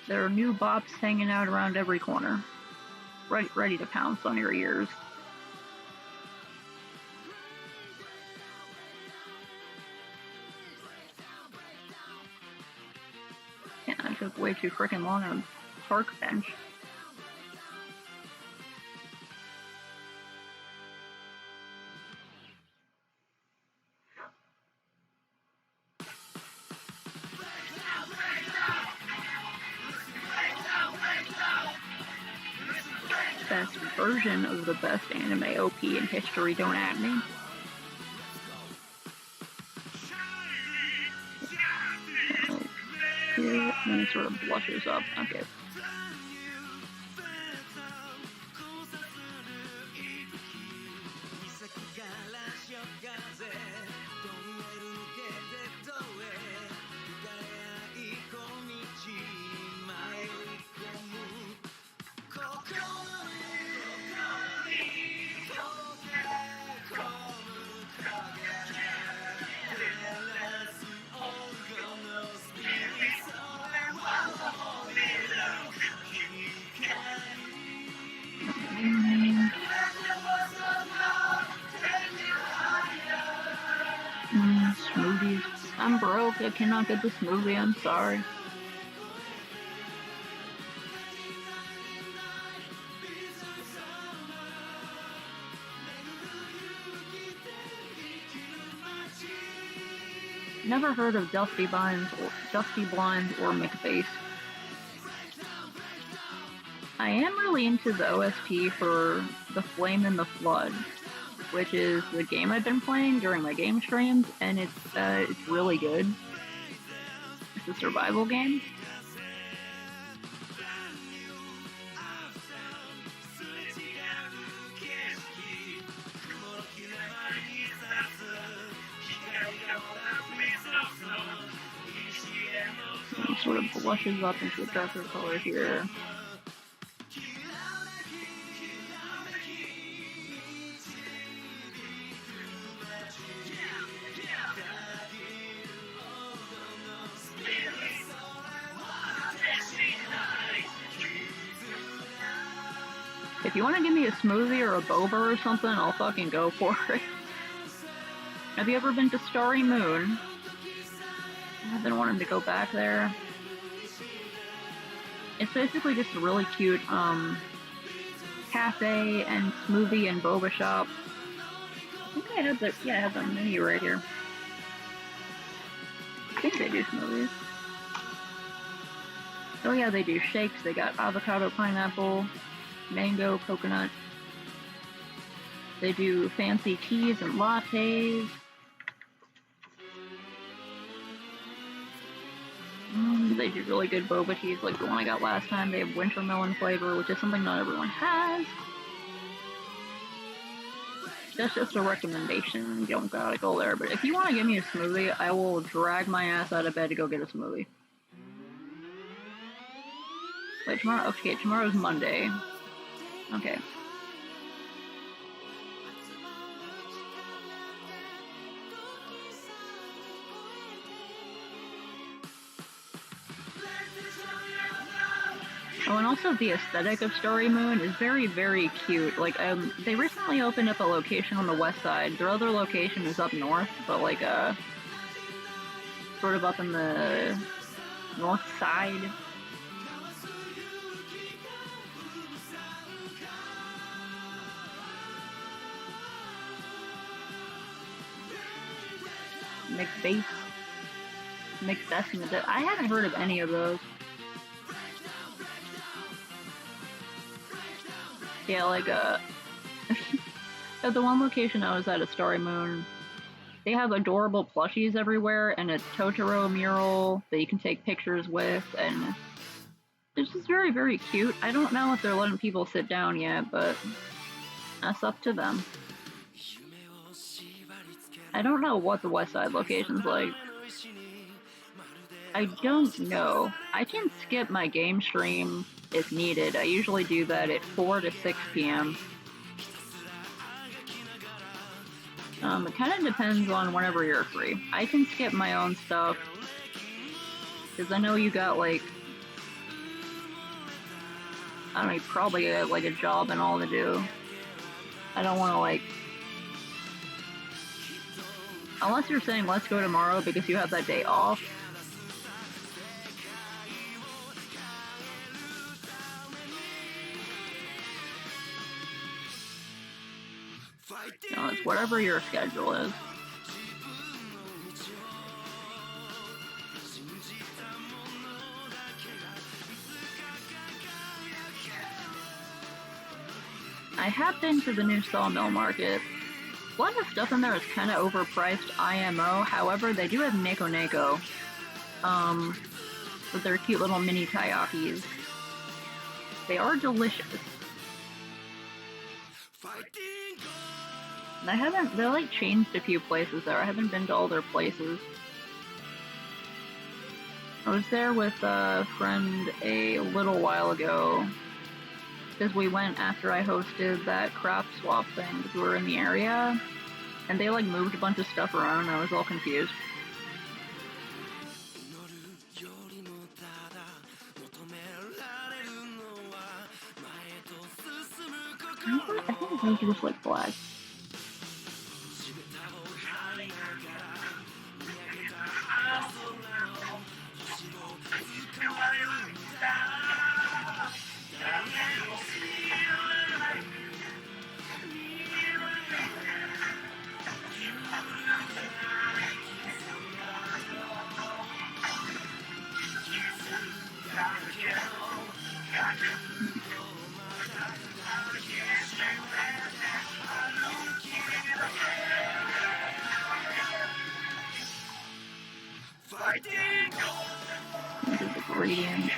There are new bops hanging out around every corner, ready to pounce on your ears. Yeah, I took way too freaking long on a park bench. best version of the best anime OP in history, don't at me. Here, and it sort of blushes up. Okay. Smoothies. I'm broke. I cannot get the smoothie. I'm sorry. Never heard of Dusty Blind or McBase. I am really into the OST for The Flame and the Flood, which is the game I've been playing during my game streams, and it's really good. It's a survival game. It sort of blushes up into a darker color here. If you want to give me a smoothie or a boba or something, I'll fucking go for it. Have you ever been to Starry Moon? I've been wanting to go back there. It's basically just a really cute cafe and smoothie and boba shop. I think I have I have the menu right here. I think they do smoothies. Oh yeah, they do shakes. They got avocado, pineapple, mango, coconut. They do fancy teas and lattes. They do really good boba teas, like the one I got last time. They have winter melon flavor, which is something not everyone has. That's just a recommendation. You don't gotta go there. But if you want to give me a smoothie, I will drag my ass out of bed to go get a smoothie. Wait, tomorrow? Okay, tomorrow's Monday. Okay. Oh, and also the aesthetic of Starry Moon is very, very cute. Like, they recently opened up a location on the west side. Their other location is up north, but like, sort of up in the north side. McBase. I haven't heard of any of those. Yeah, like, at the one location I was at Starry Moon, they have adorable plushies everywhere, and a Totoro mural that you can take pictures with, and it's just very, very cute. I don't know if they're letting people sit down yet, but that's up to them. I don't know what the West Side location's like. I don't know. I can skip my game stream if needed. I usually do that at 4 to 6 p.m. It kind of depends on whenever you're free. I can skip my own stuff, because I know you got, like, I don't know, you probably got, like, a job and all to do. I don't want to, like, unless you're saying let's go tomorrow because you have that day off. No, it's whatever your schedule is. I have been to the new Sawmill Market. A lot of stuff in there is kind of overpriced IMO, however, they do have Neko Neko. With their cute little mini taiyakis. They are delicious. And they like changed a few places there. I haven't been to all their places. I was there with a friend a little while ago, because we went after I hosted that craft swap thing, because we were in the area, and they like moved a bunch of stuff around, and I was all confused. I think maybe just like black. This is the gradient.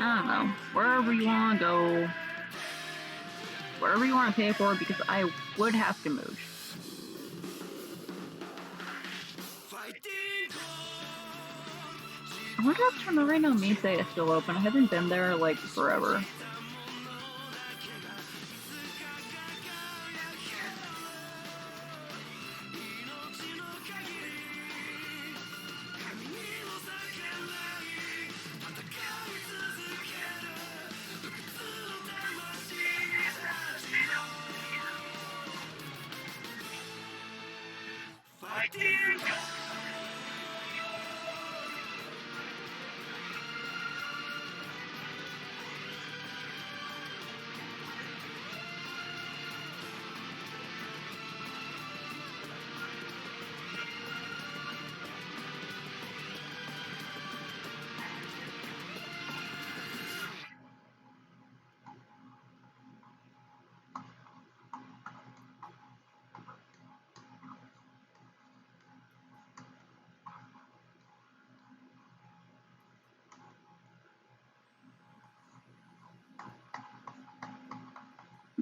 I don't know. Wherever you want to go. Wherever you want to pay for it, because I would have to move. I wonder if Moreno Mise is still open. I haven't been there, like, forever.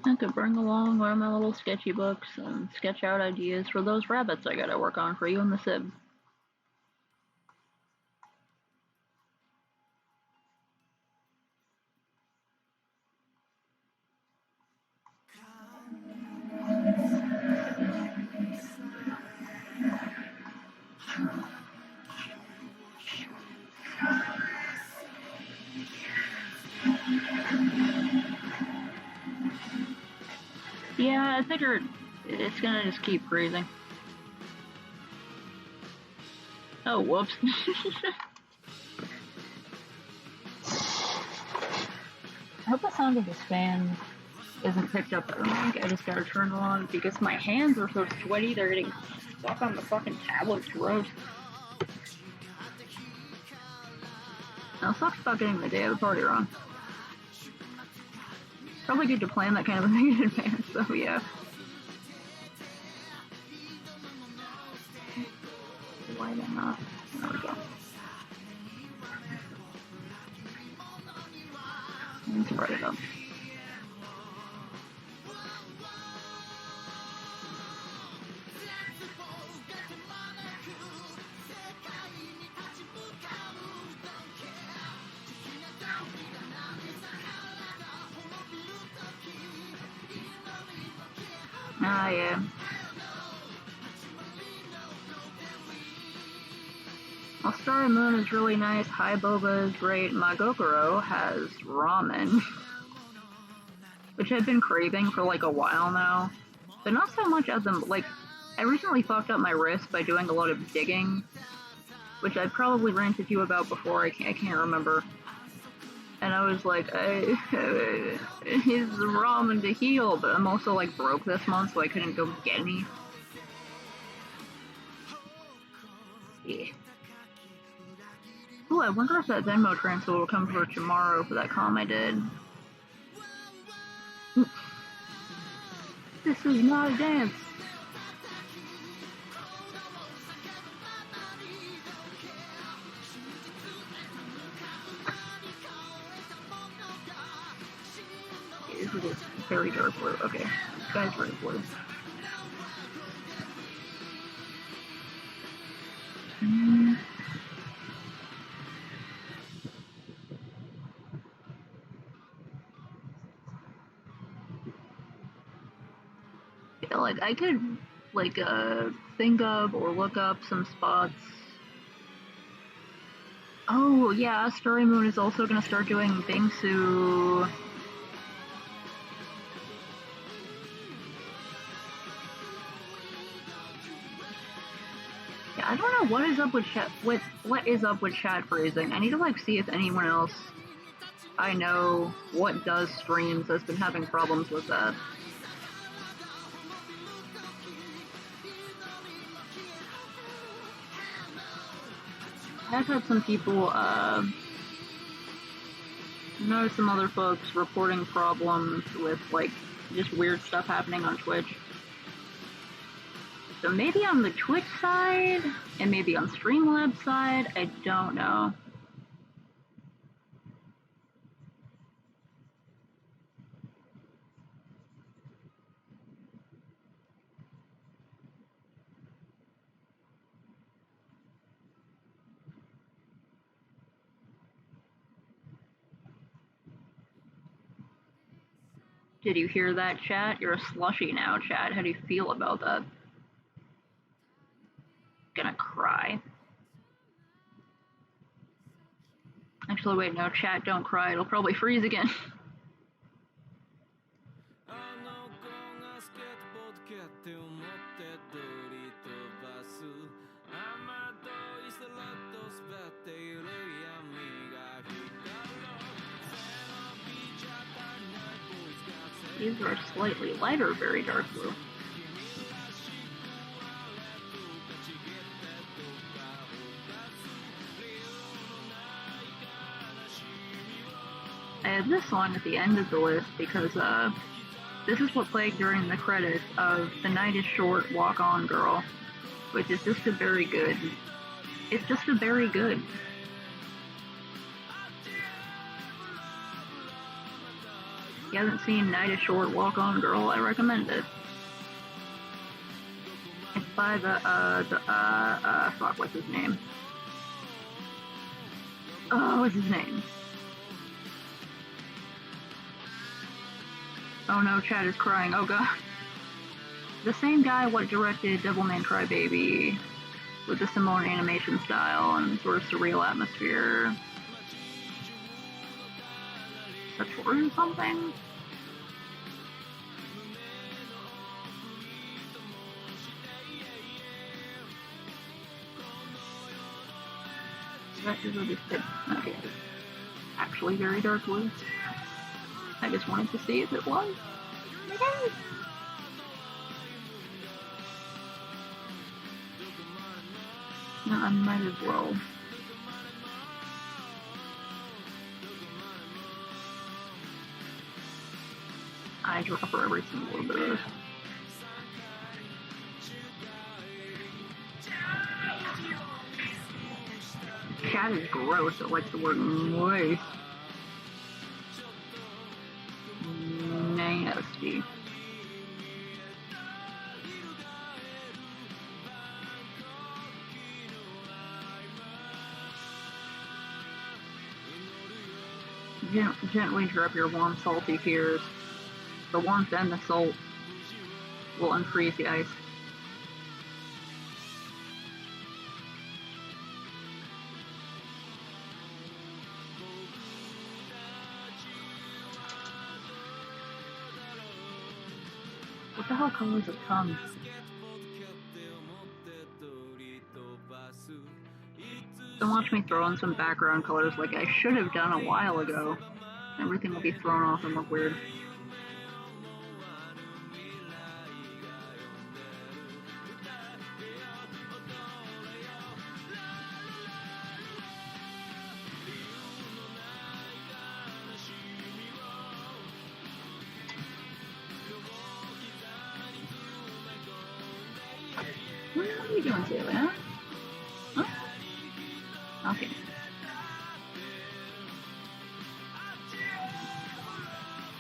I could bring along one of my little sketchy books and sketch out ideas for those rabbits I gotta work on for you and the Sib. Yeah, I figured it's gonna just keep freezing. Oh, whoops. I hope the sound of this fan isn't picked up by the mic. I just gotta turn it on because my hands are so sweaty, they're getting stuck on the fucking tablet. Gross. Now, sucks about getting the day of the party wrong. Probably good to plan that kind of a thing in advance, so yeah. Why not? There we go. Let's write it up. Ah, yeah. Well, Starry Moon is really nice, Hi Boba is great, my Gokuro has ramen, which I've been craving for like a while now, but not so much as like, I recently fucked up my wrist by doing a lot of digging, which I've probably ranted to you about before, I can't remember. And I was like, he's ramen to heal, but I'm also like broke this month, so I couldn't go get any. Yeah. Ooh, I wonder if that Venmo transfer will come through tomorrow for that comm I did. This is not a dance. This is very dark blue. Okay, this guy's very blue. Yeah, like I could like think of or look up some spots. Oh yeah, Starry Moon is also gonna start doing Bingsu. Yeah, I don't know what is up with chat. What is up with chat freezing? I need to like see if anyone else I know what does streams has been having problems with that. I've had some people, notice some other folks reporting problems with, like, just weird stuff happening on Twitch. So maybe on the Twitch side, and maybe on Streamlabs side, I don't know. Did you hear that, chat? You're a slushy now, chat. How do you feel about that? Gonna cry. Actually, wait, no, chat, don't cry. It'll probably freeze again. These are slightly lighter, very dark blue. I have this one at the end of the list because this is what played during the credits of The Night is Short, Walk On Girl, which is just a very good. It's just a very good. If you haven't seen Night is Short, Walk On Girl, I recommend it. It's by fuck, what's his name? Oh, what's his name? Oh no, Chad is crying, oh god. The same guy what directed Devilman Crybaby with the similar animation style and sort of surreal atmosphere. Saturn something? That is what it said. Okay. Actually very dark blue. I just wanted to see if it was. Okay. No, I might as well. Eyedropper every single bit of this. Cat is gross. It likes the word moist. Nasty. Gently drip your warm, salty tears. The warmth and the salt will unfreeze the ice. What the hell color is his tongue? Don't watch me throw in some background colors like I should have done a while ago. Everything will be thrown off and look weird. What are you doing, Celia? Huh? Okay.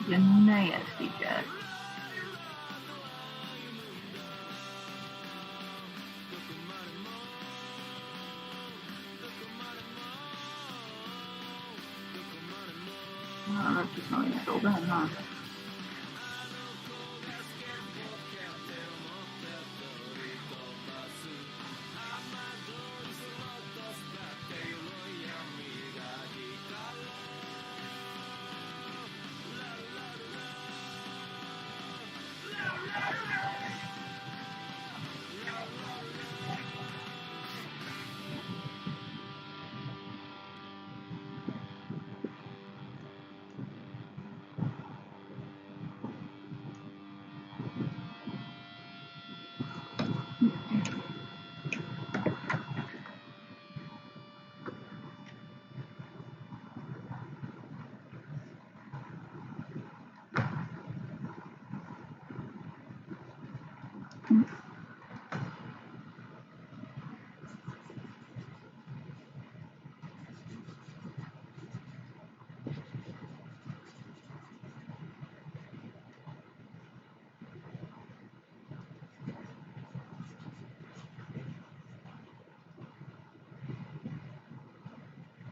The nasty jet. Oh, that's just not even so bad, huh?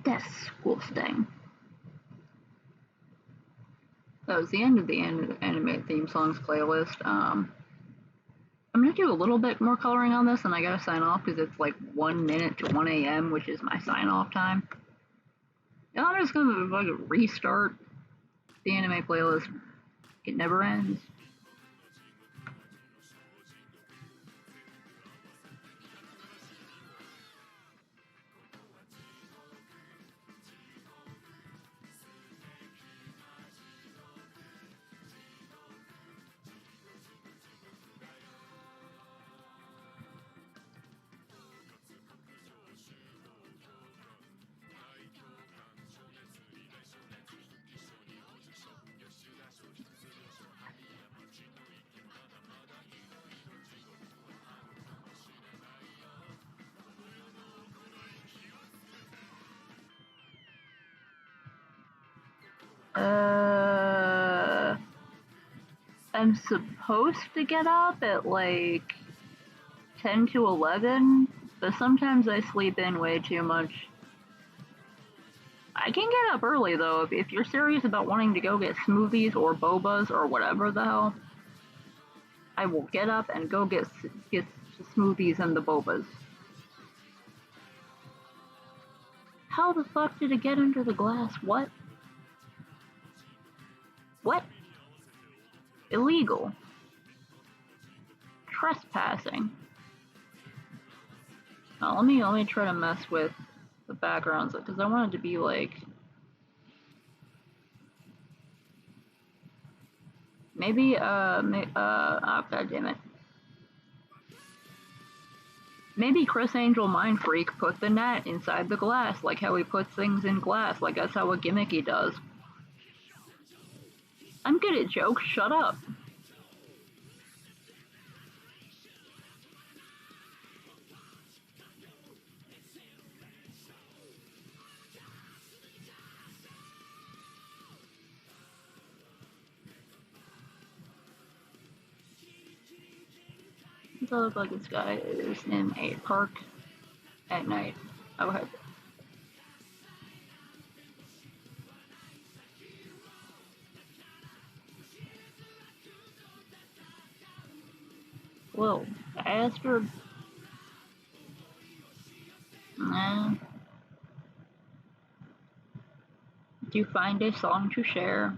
Disgusting. That was the end of the anime theme songs playlist. I'm gonna do a little bit more coloring on this, and I gotta sign off because it's like 1 minute to 1 a.m., which is my sign off time. And I'm just gonna like restart the anime playlist. It never ends. I'm supposed to get up at like 10 to 11, but sometimes I sleep in way too much. I can get up early though. If you're serious about wanting to go get smoothies or bobas or whatever the hell, I will get up and go get smoothies and the bobas. How the fuck did it get under the glass? What? What? Illegal. Trespassing. Now, let me try to mess with the backgrounds because I want it to be like maybe oh god damn it. Maybe Chris Angel Mind Freak put the net inside the glass, like how he puts things in glass, like that's how a gimmick he does. I'm good at jokes, shut up. It looks like this guy is in a park at night. Oh, heck. Whoa, bastard. Nah. Do you find a song to share?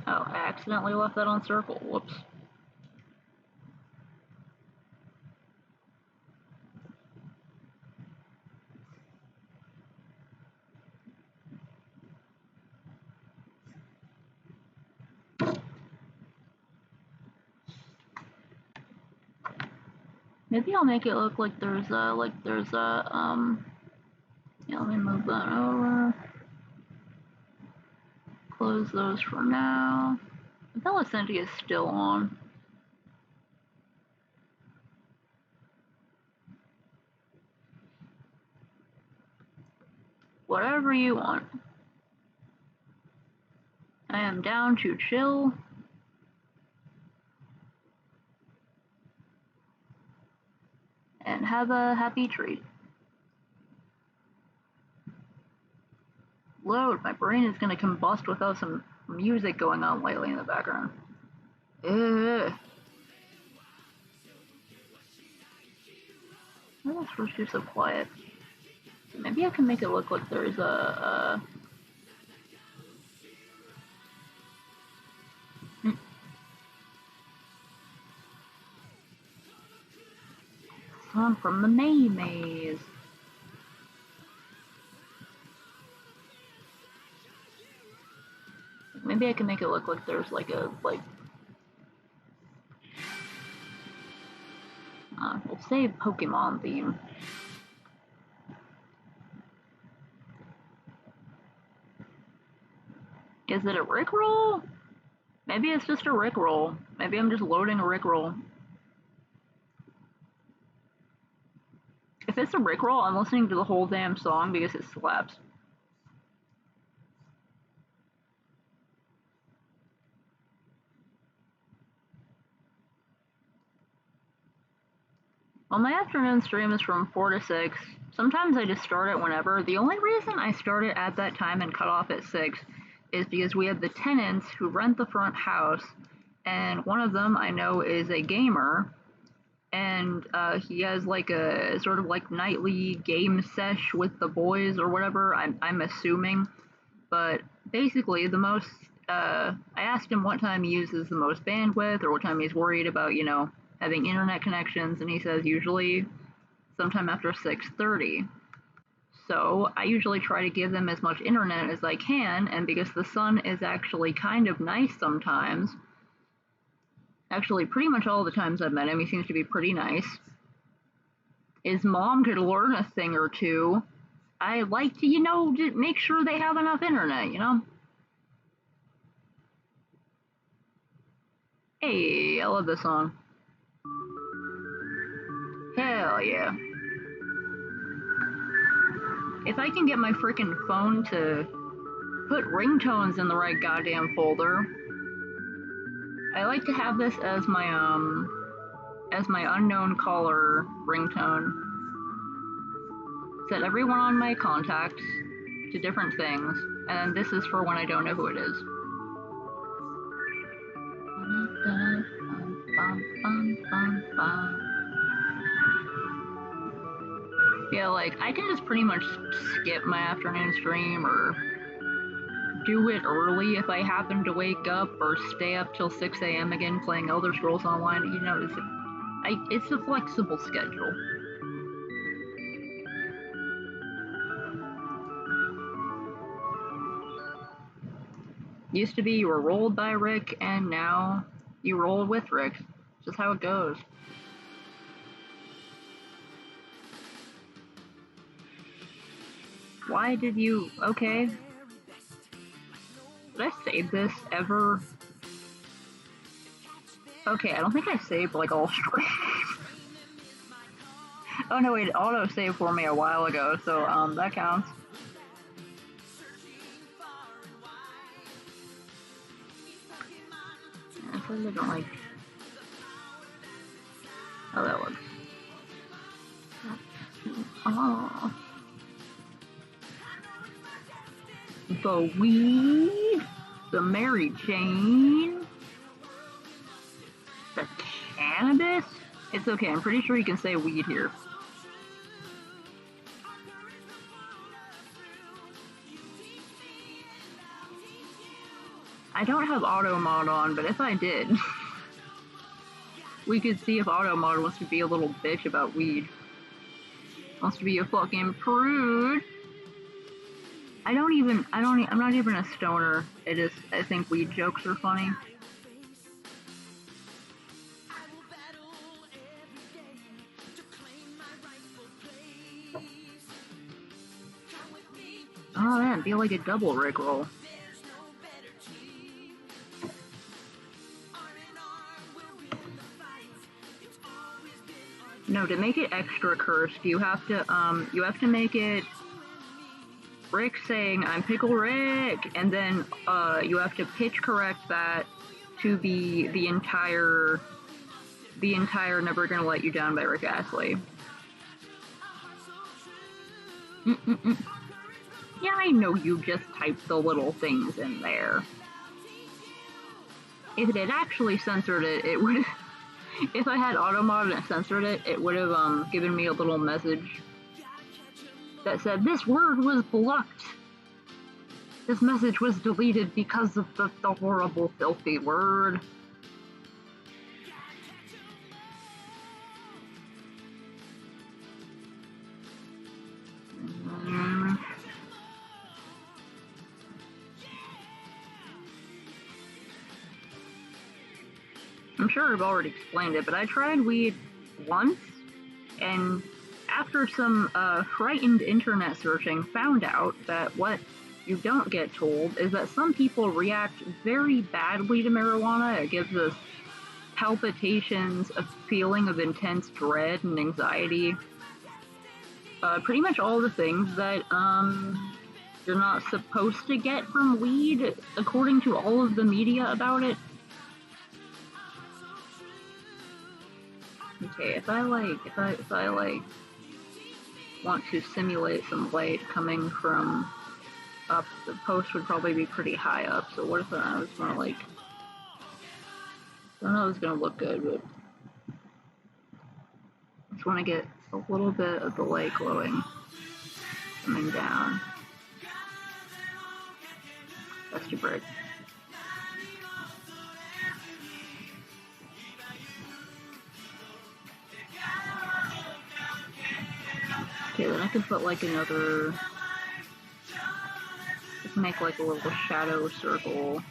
Oh, I accidentally left that on circle. Whoops. Maybe I'll make it look like there's yeah, let me move that over. Close those for now. Belacentia is still on. Whatever you want. I am down to chill. And have a happy treat. Load, my brain is gonna combust without some music going on lately in the background. Ugh. Why is first you so quiet? So maybe I can make it look like there's a song from the May Maze. Maybe I can make it look like there's like a we'll say Pokemon theme. Is it a Rickroll? Maybe it's just a Rickroll. Maybe I'm just loading a Rickroll. If it's a Rickroll, I'm listening to the whole damn song because it slaps. Well, my afternoon stream is from 4 to 6. Sometimes I just start it whenever. The only reason I start it at that time and cut off at 6 is because we have the tenants who rent the front house, and one of them I know is a gamer, and he has like a sort of like nightly game sesh with the boys or whatever, I'm assuming. But basically, the most, I asked him what time he uses the most bandwidth or what time he's worried about, you know, having internet connections, and he says usually sometime after 6:30. So I usually try to give them as much internet as I can, and because the sun is actually kind of nice sometimes, actually pretty much all the times I've met him, he seems to be pretty nice. His mom could learn a thing or two. I like to, you know, make sure they have enough internet, you know? Hey, I love this song. Hell yeah. If I can get my freaking phone to put ringtones in the right goddamn folder. I like to have this as my unknown caller ringtone. Set everyone on my contacts to different things, and this is for when I don't know who it is. Yeah, like, I can just pretty much skip my afternoon stream or do it early if I happen to wake up or stay up till 6 a.m. again playing Elder Scrolls Online. You know, it's a flexible schedule. Used to be you were rolled by Rick, and now you roll with Rick. Just how it goes. Why did you... Okay. Did I save this ever? Okay, I don't think I saved like all streams. Oh no, wait, it auto-saved for me a while ago, so that counts. I probably don't like... Oh, that works. Oh. The weed, the Mary Jane, the cannabis. It's okay, I'm pretty sure you can say weed here. I don't have auto mod on, but if I did, we could see if auto mod wants to be a little bitch about weed. Wants to be a fucking prude. I'm not even a stoner. I think weed jokes are funny. Oh man, feel like a double Rickroll. No, to make it extra cursed, you have to make it Rick saying, "I'm Pickle Rick," and then you have to pitch correct that to be the entire "Never Gonna Let You Down" by Rick Astley. Yeah, I know you just typed the little things in there. If it had actually censored it, it would. If I had auto mod and it censored it, it would have given me a little message that said, "This word was blocked. This message was deleted because of the horrible, filthy word." I'm sure I've already explained it, but I tried weed once, and after some frightened internet searching, found out that what you don't get told is that some people react very badly to marijuana. It gives us palpitations, a feeling of intense dread and anxiety. Pretty much all the things that you're not supposed to get from weed, according to all of the media about it. Okay, if I want to simulate some light coming from up, the post would probably be pretty high up. So what if I was gonna I don't know if it's gonna look good, but I just want to get a little bit of the light glowing coming down. That's too bright. Okay, then I can put like another, just make like a little shadow circle.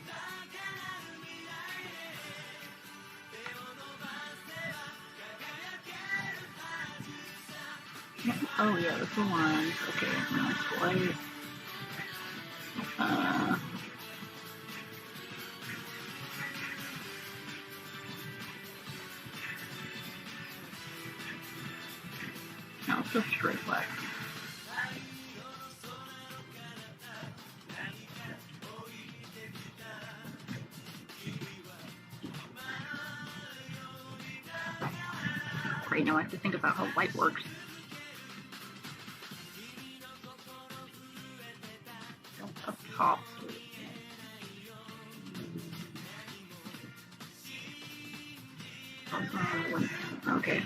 Oh yeah, that's the lines. Okay, nice light. No, it's just straight black. Great, now I have to think about how light works. Up top. Okay.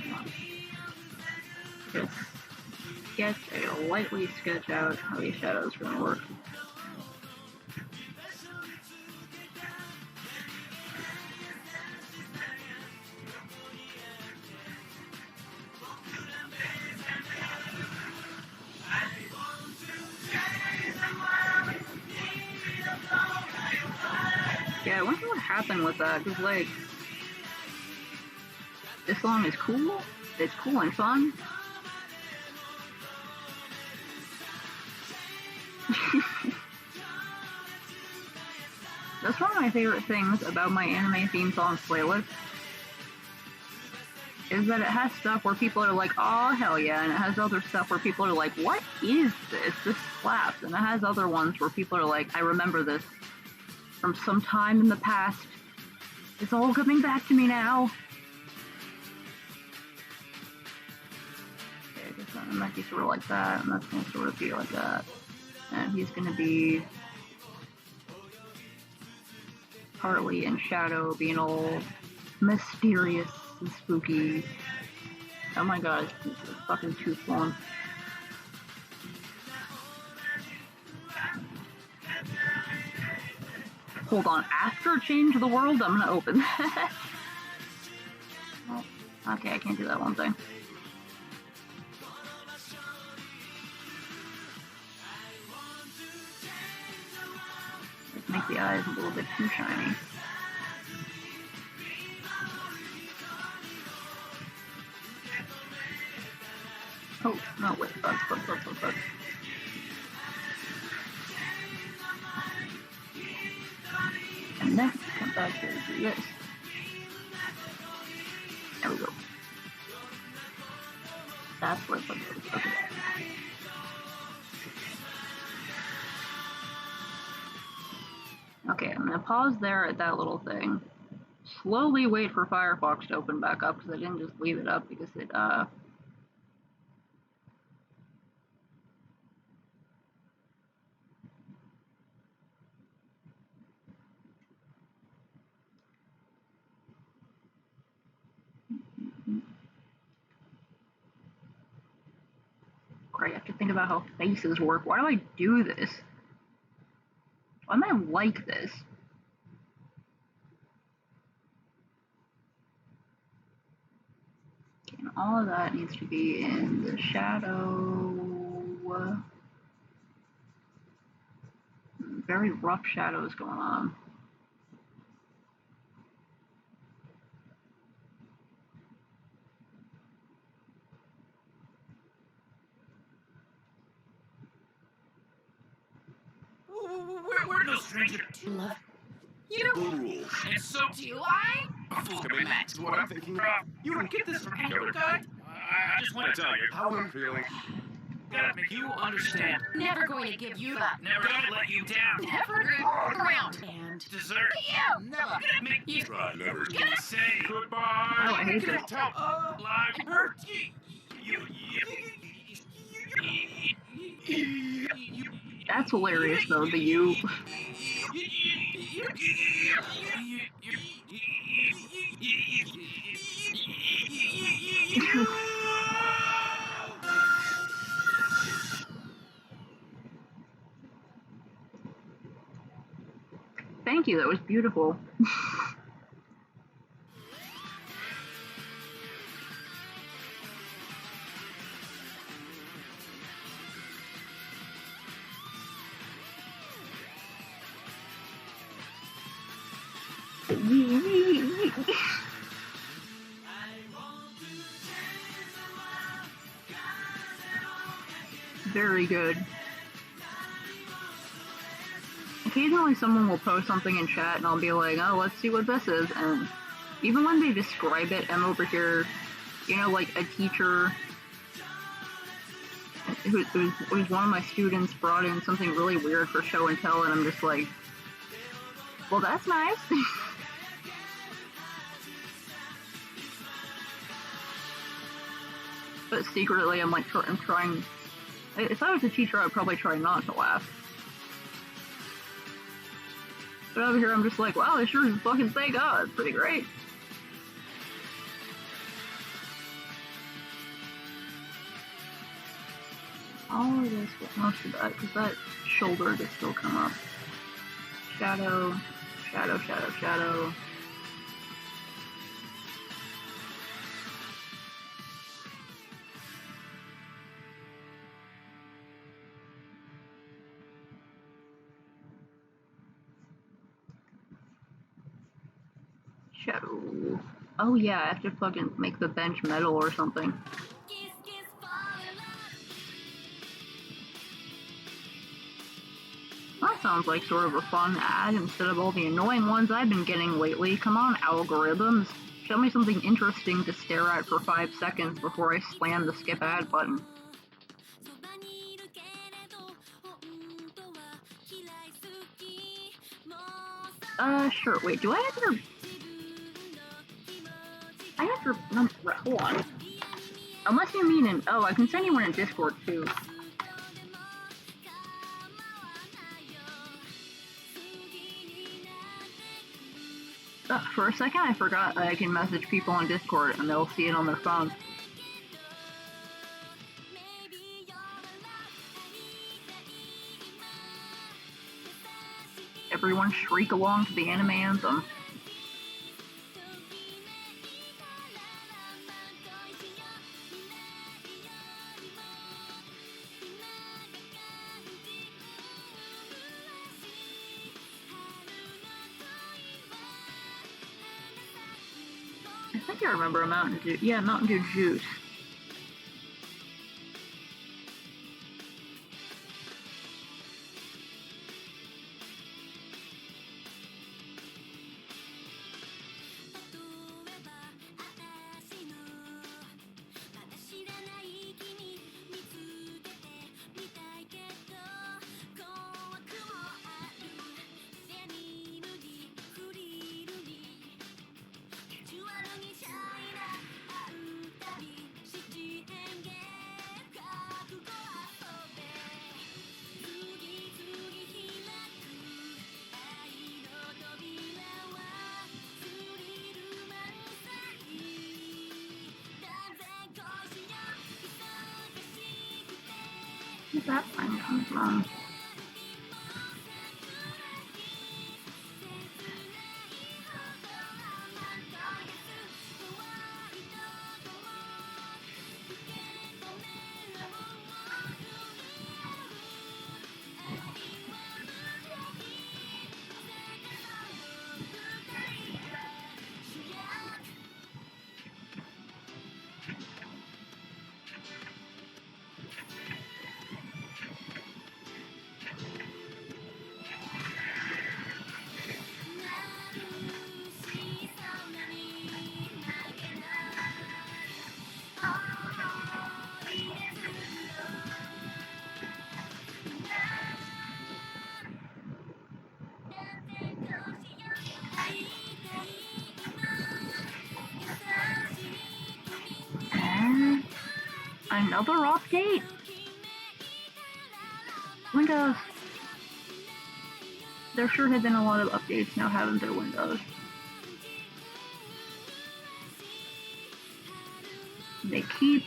Just lightly sketch out how these shadows are going to work. Yeah, I wonder what happened with that, because like, this song is cool, it's cool and fun. That's one of my favorite things about my anime theme songs playlist, is that it has stuff where people are like, oh hell yeah, and it has other stuff where people are like, what is this? This slaps. And it has other ones where people are like, I remember this from some time in the past. It's all coming back to me now. Okay, I guess that might be sort of like that, and that's going to sort of be like that. And he's going to be partly in shadow, being all mysterious and spooky. Oh my god, it's fucking too long. Hold on, after Change the World, I'm gonna open that. Oh, okay, I can't do that one thing. Let's make the eyes a little bit too shiny. Oh, no, wait, bugs. And then come back here and do this. There we go. That's where it's okay. Okay, I'm gonna pause there at that little thing. Slowly wait for Firefox to open back up because I didn't just leave it up because it Great, I have to think about how faces work. Why do I do this? Why am I like this? Okay, and all of that needs to be in the shadow. Very rough shadows going on. We're no stranger to love. You know, Cool. and so do I. Coming back to what I'm thinking. You don't get this from any other guy. I just want to tell you How I'm feeling. gotta make you understand. Never going to give you that. Never gonna let you down. Never around. And Dessert. you. Never gonna make you Try never. say goodbye. Oh, I hate this. Tell live hurt you. That's hilarious though, the you. Thank you, that was beautiful. Very good. Occasionally someone will post something in chat and I'll be like, oh, let's see what this is, and even when they describe it, I'm over here, you know, like a teacher who's one of my students brought in something really weird for show and tell, and I'm just like, well, that's nice. But secretly, I'm like, I'm trying. If I was a teacher, I would probably try not to laugh. But over here, I'm just like, wow, this sure is fucking thank God. It's pretty great. All of this, but most of that, because that shoulder could still come up. Shadow, shadow, shadow, shadow. Shadow. Oh yeah, I have to fucking make the bench metal or something. That sounds like sort of a fun ad instead of all the annoying ones I've been getting lately. Come on, algorithms. Show me something interesting to stare at for 5 seconds before I slam the skip ad button. Sure. Wait, do I have your... I have your number. Hold on. Unless you mean in... Oh, I can send you one in Discord, too. For a second, I forgot I can message people on Discord and they'll see it on their phone. everyone shriek along to the anime anthem. I think I remember a Mountain Dew. Yeah, Mountain Dew juice. Where's that line come from? Another update? Windows. There sure have been a lot of updates now, haven't there, Windows? They keep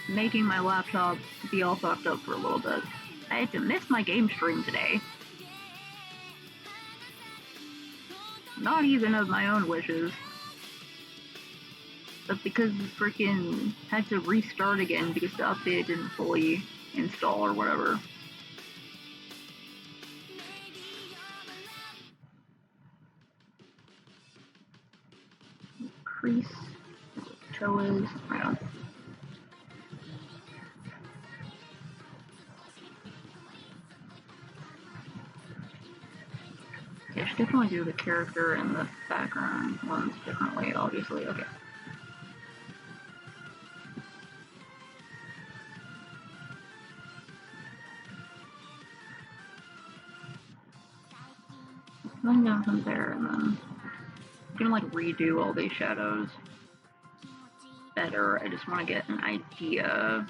making my laptop be all fucked up for a little bit. I had to miss my game stream today. Not even of my own wishes. But because the freaking had to restart again because the update didn't fully install or whatever. Crease, toe is, I don't know. Okay, I should definitely do the character and the background ones differently, obviously. Okay. Going down from there, and then I'm gonna like redo all these shadows better. I just want to get an idea.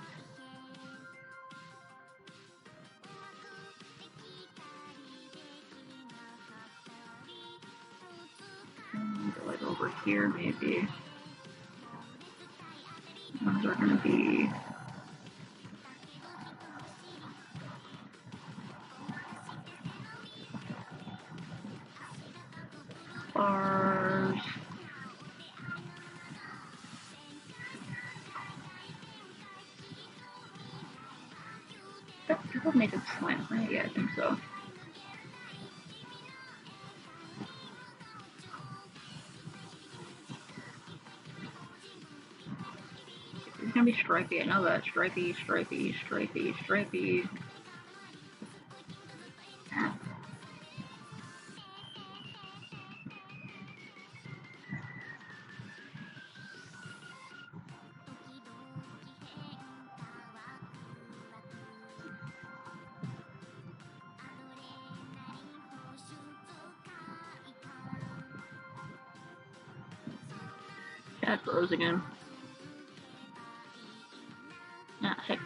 Go like over here, maybe. Ones are gonna be. Bars. People made it slant, right? Yeah, I think so. It's gonna be stripy, I know that. Stripy, stripy, stripy, stripy. Chat froze again. Ah, heck.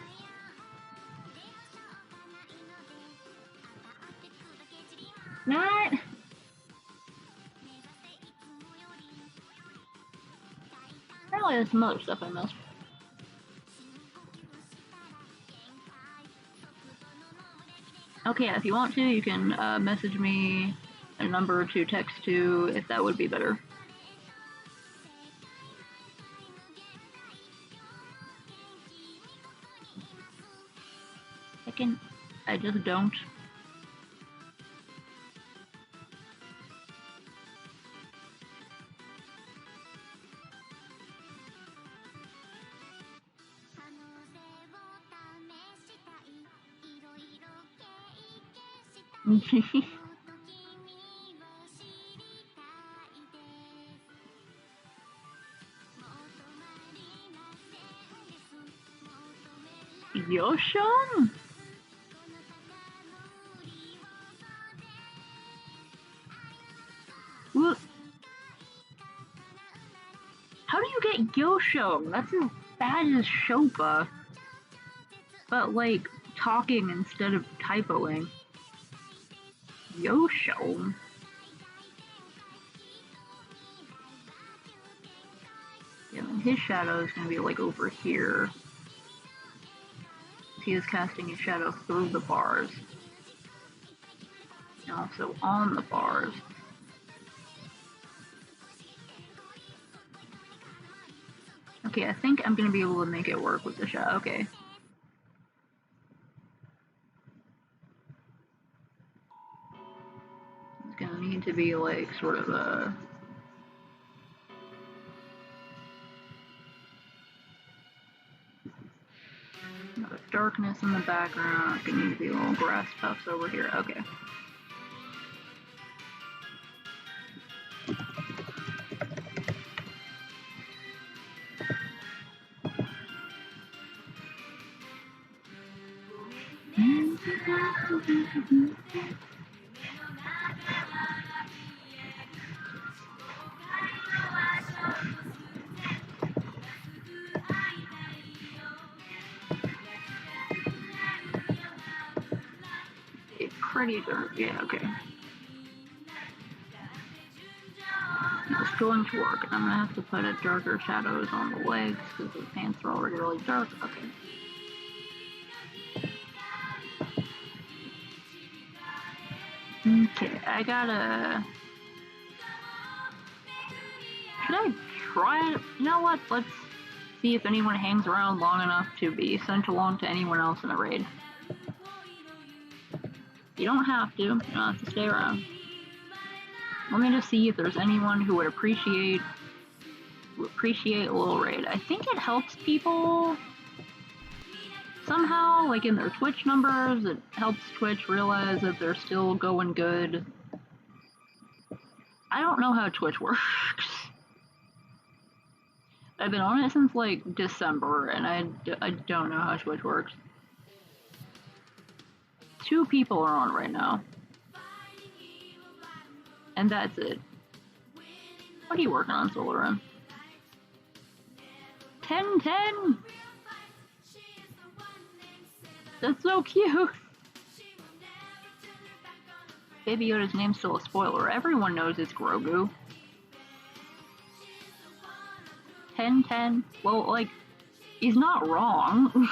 Not. Apparently there's some other stuff I missed. Okay, if you want to, you can message me a number to text to if that would be better. I just don't. Yoshon? What? How do you get Yoshon? That's as bad as Shopa. But like, talking instead of typoing. Yoshon? Yeah, and his shadow is gonna be like over here. He is casting his shadow through the bars. And also on the bars. Okay, I think I'm gonna be able to make it work with the shadow. Okay. It's gonna need to be like sort of a darkness in the background. It's gonna need to be little grass tufts over here. Okay. Pretty dark, yeah, okay. It's going to work. I'm gonna have to put a darker shadows on the legs because the pants are already really dark. Okay. Okay, I gotta... Should I try it? You know what? Let's see if anyone hangs around long enough to be sent along to anyone else in the raid. You don't have to. You don't have to stay around. Let me just see if there's anyone who would appreciate a little raid. I think it helps people somehow, like in their Twitch numbers. It helps Twitch realize that they're still going good. I don't know how Twitch works. I've been on it since like December, and I don't know how Twitch works. 2 people are on right now. And that's it. What are you working on, Solarin? 10-10! That's so cute! Baby Yoda's name's still a spoiler. Everyone knows it's Grogu. 10-10. Well, like, he's not wrong.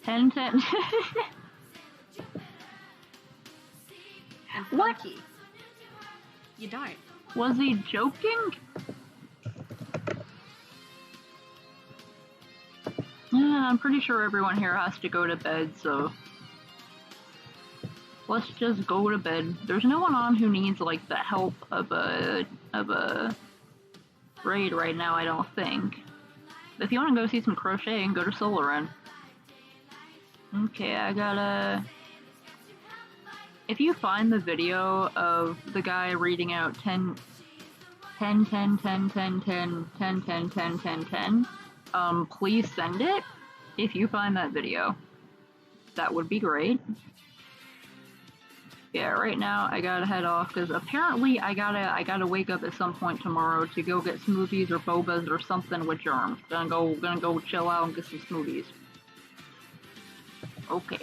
Ten. What? You died. Was he joking? Yeah, I'm pretty sure everyone here has to go to bed, so let's just go to bed. There's no one on who needs like the help of a raid right now, I don't think. If you want to go see some crocheting, go to Solarin. Okay, I gotta... If you find the video of the guy reading out 10, 10, 10, 10, 10, 10, 10, 10, 10, 10, 10, please send it if you find that video. That would be great. Yeah, right now I gotta head off because apparently I gotta wake up at some point tomorrow to go get smoothies or bobas or something with germs. Gonna go chill out and get some smoothies. Okay.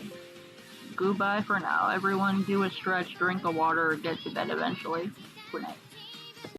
Goodbye for now. Everyone do a stretch, drink a water, get to bed eventually. Good night.